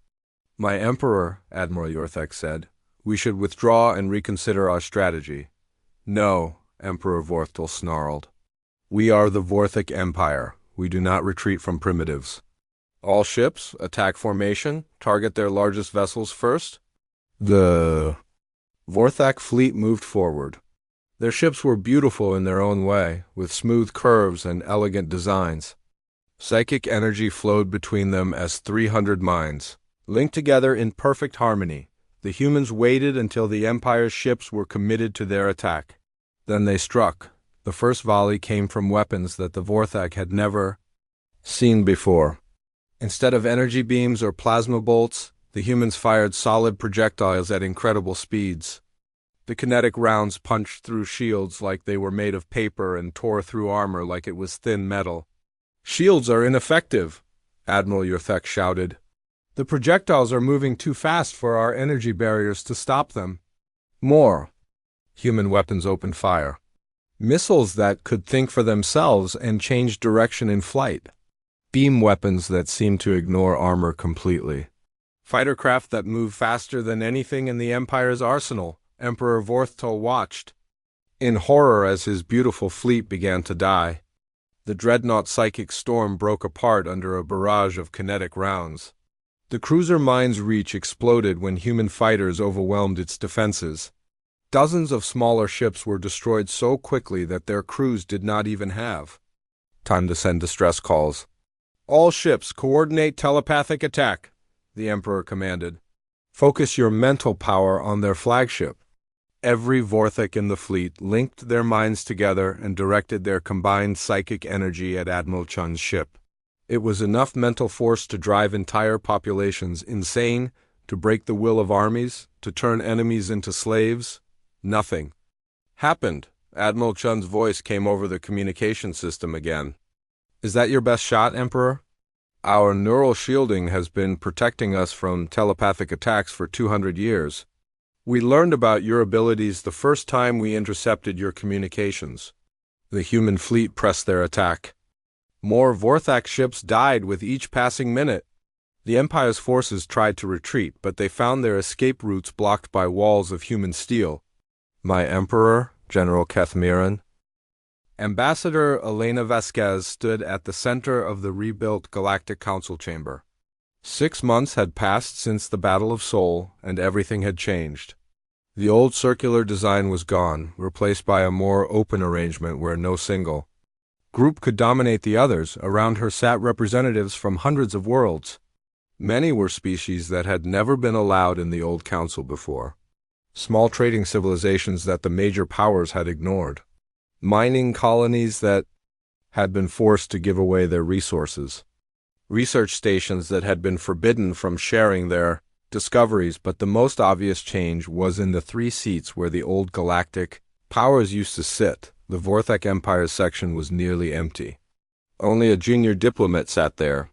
My Emperor, Admiral Yorthek said, we should withdraw and reconsider our strategy. No, Emperor Vorthtal snarled. We are the Vorthek Empire. We do not retreat from primitives. All ships, attack formation, target their largest vessels first. The Vorthak fleet moved forward. Their ships were beautiful in their own way, with smooth curves and elegant designs. Psychic energy flowed between them as 300 minds, linked together in perfect harmony. The humans waited until the Empire's ships were committed to their attack. Then they struck. The first volley came from weapons that the Vorthak had never seen before. Instead of energy beams or plasma bolts, the humans fired solid projectiles at incredible speeds. The kinetic rounds punched through shields like they were made of paper and tore through armor like it was thin metal. Shields are ineffective, Admiral Yorthek shouted. The projectiles are moving too fast for our energy barriers to stop them. More. Human weapons opened fire. Missiles that could think for themselves and change direction in flight. Beam weapons that seemed to ignore armor completely. Fighter craft that moved faster than anything in the Empire's arsenal. Emperor Vorthtal watched in horror as his beautiful fleet began to die. The dreadnought psychic storm broke apart under a barrage of kinetic rounds. The cruiser mine's reach exploded when human fighters overwhelmed its defenses. Dozens of smaller ships were destroyed so quickly that their crews did not even have time to send distress calls. All ships, coordinate telepathic attack, the Emperor commanded. Focus your mental power on their flagship. Every Vorthek in the fleet linked their minds together and directed their combined psychic energy at Admiral Chun's ship. It was enough mental force to drive entire populations insane, to break the will of armies, to turn enemies into slaves. Nothing happened. Admiral Chun's voice came over the communication system again. Is that your best shot, Emperor? Our neural shielding has been protecting us from telepathic attacks for 200 years. We learned about your abilities the first time we intercepted your communications. The human fleet pressed their attack. More Vorthak ships died with each passing minute. The Empire's forces tried to retreat, but they found their escape routes blocked by walls of human steel. My Emperor, General Kethmiran. Ambassador Elena Vasquez stood at the center of the rebuilt Galactic Council chamber. 6 months had passed since the Battle of Sol, and everything had changed. The old circular design was gone, replaced by a more open arrangement where no single group could dominate the others. Around her sat representatives from hundreds of worlds. Many were species that had never been allowed in the old council before. Small trading civilizations that the major powers had ignored. Mining colonies that had been forced to give away their resources. Research stations that had been forbidden from sharing their discoveries, but the most obvious change was in the 3 seats where the old galactic powers used to sit. The Vorthak Empire's section was nearly empty. Only a junior diplomat sat there,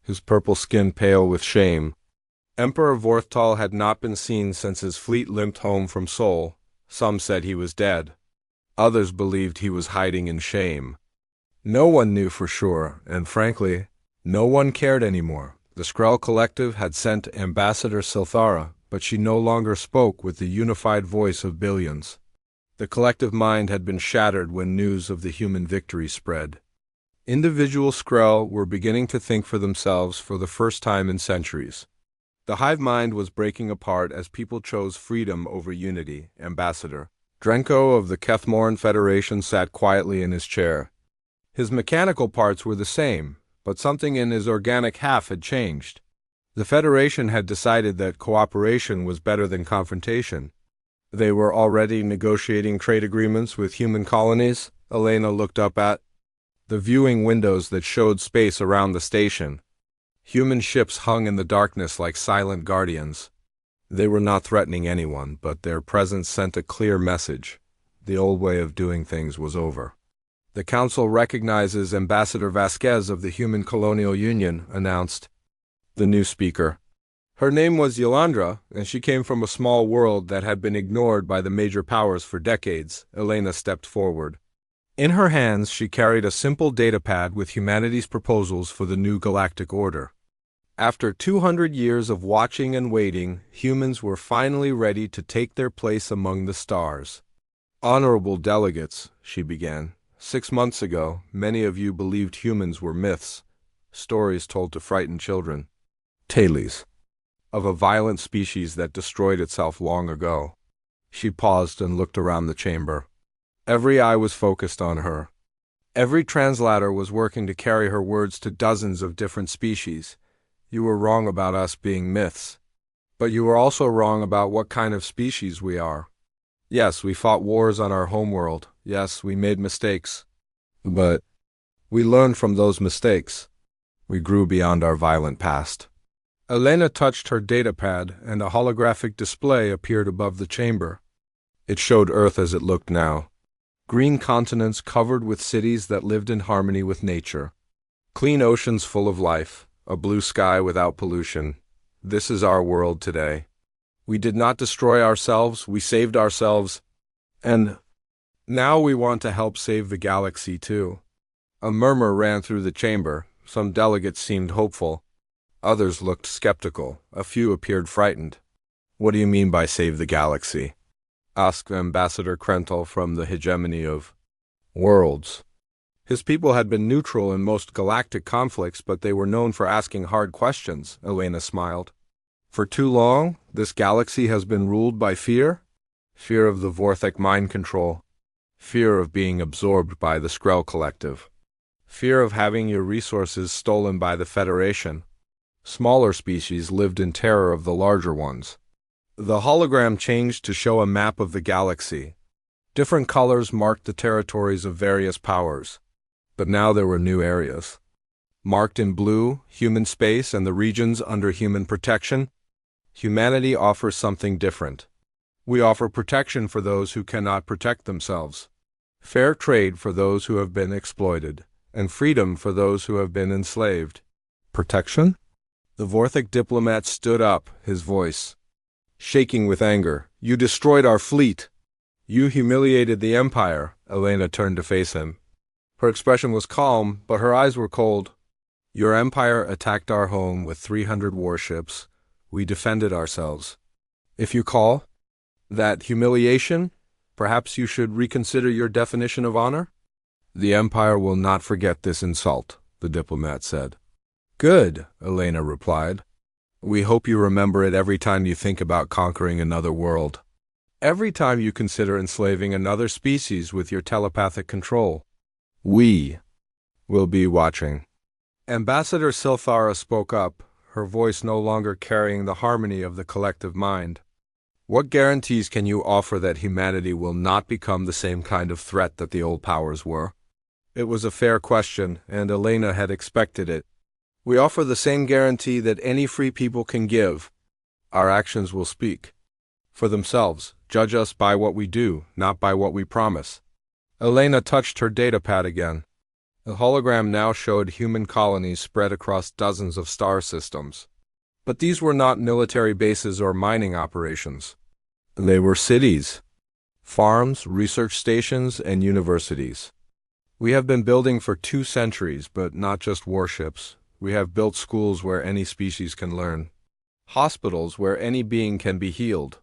his purple skin pale with shame. Emperor Vorthtal had not been seen since his fleet limped home from Sol. Some said he was dead. Others believed he was hiding in shame. No one knew for sure, and frankly, no one cared anymore. The Skrell Collective had sent Ambassador Silthara, but she no longer spoke with the unified voice of billions. The collective mind had been shattered when news of the human victory spread. Individual Skrell were beginning to think for themselves for the first time in centuries. The hive mind was breaking apart as people chose freedom over unity. Ambassador Drenko of the Kethmoran Federation sat quietly in his chair. His mechanical parts were the same, but something in his organic half had changed. The Federation had decided that cooperation was better than confrontation. They were already negotiating trade agreements with human colonies. Elena looked up at the viewing windows that showed space around the station. Human ships hung in the darkness like silent guardians. They were not threatening anyone, but their presence sent a clear message. The old way of doing things was over. The Council recognizes Ambassador Vasquez of the Human Colonial Union, announced the new speaker. Her name was Yolandra, and she came from a small world that had been ignored by the major powers for decades. Elena stepped forward. In her hands, she carried a simple datapad with humanity's proposals for the new galactic order. After 200 years of watching and waiting, humans were finally ready to take their place among the stars. Honorable delegates, she began. 6 months ago, many of you believed humans were myths, stories told to frighten children. Tales of a violent species that destroyed itself long ago. She paused and looked around the chamber. Every eye was focused on her. Every translator was working to carry her words to dozens of different species. You were wrong about us being myths. But you were also wrong about what kind of species we are. Yes, we fought wars on our homeworld. Yes, we made mistakes. But we learned from those mistakes. We grew beyond our violent past. Elena touched her datapad, and a holographic display appeared above the chamber. It showed Earth as it looked now. Green continents covered with cities that lived in harmony with nature. Clean oceans full of life. A blue sky without pollution. This is our world today. We did not destroy ourselves, we saved ourselves, and now we want to help save the galaxy too. A murmur ran through the chamber. Some delegates seemed hopeful. Others looked skeptical. A few appeared frightened. What do you mean by save the galaxy? Asked Ambassador Krental from the hegemony of worlds. His people had been neutral in most galactic conflicts, but they were known for asking hard questions, Elena smiled. For too long, this galaxy has been ruled by fear? Fear of the Vorthak mind control. Fear of being absorbed by the Skrell Collective. Fear of having your resources stolen by the Federation. Smaller species lived in terror of the larger ones. The hologram changed to show a map of the galaxy. Different colors marked the territories of various powers. But now there were new areas. Marked in blue, human space and the regions under human protection. Humanity offers something different. We offer protection for those who cannot protect themselves, fair trade for those who have been exploited, and freedom for those who have been enslaved. Protection? The Vorthic diplomat stood up, his voice shaking with anger. You destroyed our fleet. You humiliated the Empire. Elena turned to face him. Her expression was calm, but her eyes were cold. Your Empire attacked our home with 300 warships. We defended ourselves. If you call that humiliation, perhaps you should reconsider your definition of honor? The Empire will not forget this insult, the diplomat said. Good, Elena replied. We hope you remember it every time you think about conquering another world. Every time you consider enslaving another species with your telepathic control. We will be watching. Ambassador Silthara spoke up, her voice no longer carrying the harmony of the collective mind. What guarantees can you offer that humanity will not become the same kind of threat that the old powers were? It was a fair question, and Elena had expected it. We offer the same guarantee that any free people can give. Our actions will speak for themselves. Judge us by what we do, not by what we promise. Elena touched her datapad again. The hologram now showed human colonies spread across dozens of star systems. But these were not military bases or mining operations. They were cities, farms, research stations, and universities. We have been building for 2 centuries, but not just warships. We have built schools where any species can learn, hospitals where any being can be healed,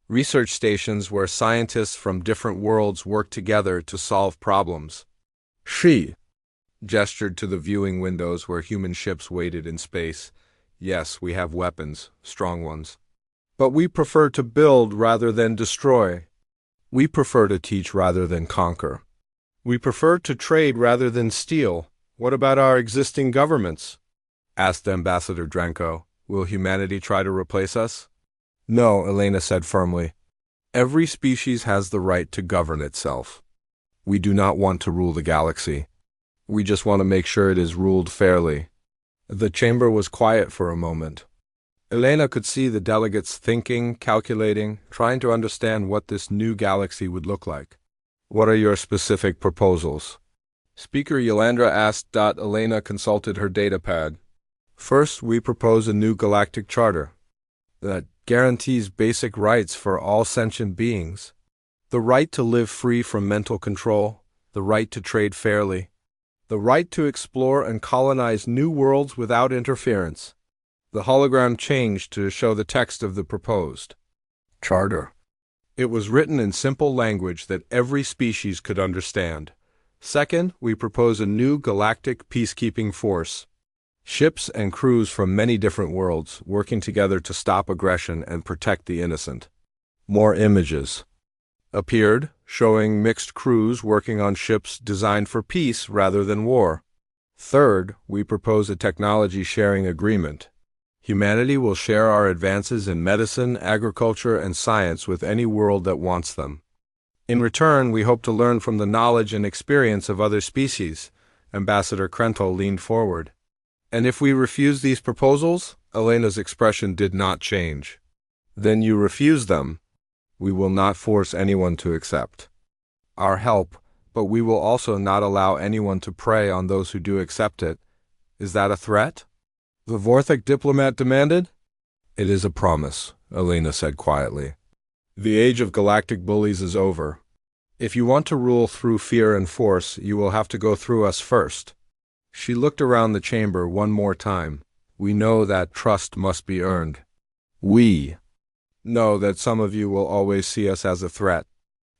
research stations where scientists from different worlds work together to solve problems. She gestured to the viewing windows where human ships waited in space. Yes, we have weapons, strong ones. But we prefer to build rather than destroy. We prefer to teach rather than conquer. We prefer to trade rather than steal. What about our existing governments? Asked Ambassador Drenko. Will humanity try to replace us? No, Elena said firmly. Every species has the right to govern itself. We do not want to rule the galaxy. We just want to make sure it is ruled fairly. The chamber was quiet for a moment. Elena could see the delegates thinking, calculating, trying to understand what this new galaxy would look like. What are your specific proposals? Speaker Yolandra asked. Elena consulted her datapad. First, we propose a new galactic charter that guarantees basic rights for all sentient beings. The right to live free from mental control, the right to trade fairly, the right to explore and colonize new worlds without interference. The hologram changed to show the text of the proposed charter. It was written in simple language that every species could understand. Second, we propose a new galactic peacekeeping force. Ships and crews from many different worlds working together to stop aggression and protect the innocent. More images appeared, showing mixed crews working on ships designed for peace rather than war. Third, we propose a technology sharing agreement. Humanity will share our advances in medicine, agriculture, and science with any world that wants them. In return, we hope to learn from the knowledge and experience of other species. Ambassador Krentel leaned forward. And if we refuse these proposals? Elena's expression did not change. Then you refuse them. We will not force anyone to accept our help, but we will also not allow anyone to prey on those who do accept it. Is that a threat? The Vorthic diplomat demanded. It is a promise, Elena said quietly. The age of galactic bullies is over. If you want to rule through fear and force, you will have to go through us first. She looked around the chamber one more time. We know that trust must be earned. We know that some of you will always see us as a threat.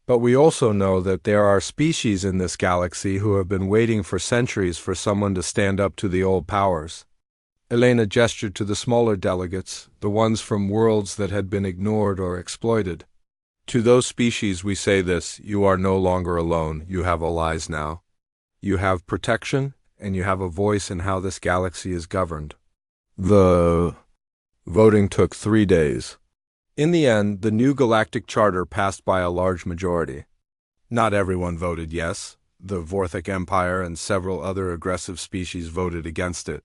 But we also know that there are species in this galaxy who have been waiting for centuries for someone to stand up to the old powers. Elena gestured to the smaller delegates, the ones from worlds that had been ignored or exploited. To those species we say this: you are no longer alone, you have allies now. You have protection, and you have a voice in how this galaxy is governed. The voting took 3 days. In the end, the new galactic charter passed by a large majority. Not everyone voted yes. The Vorthic Empire and several other aggressive species voted against it.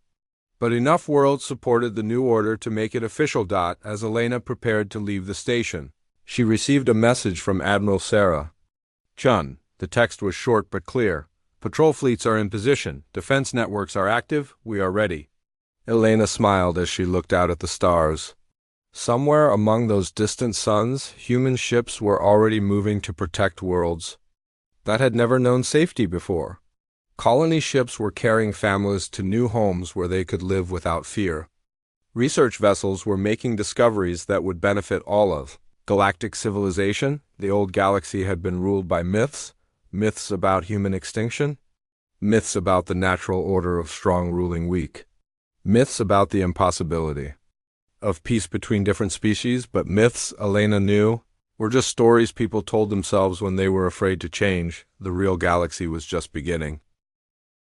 But enough worlds supported the new order to make it official. As Elena prepared to leave the station, she received a message from Admiral Sarah. Chun. The text was short but clear. Patrol fleets are in position. Defense networks are active. We are ready. Elena smiled as she looked out at the stars. Somewhere among those distant suns, human ships were already moving to protect worlds that had never known safety before. Colony ships were carrying families to new homes where they could live without fear. Research vessels were making discoveries that would benefit all of galactic civilization. The old galaxy had been ruled by myths about human extinction, myths about the natural order of strong ruling weak, myths about the impossibility of peace between different species. But myths, Elena knew, were just stories people told themselves when they were afraid to change. The real galaxy was just beginning.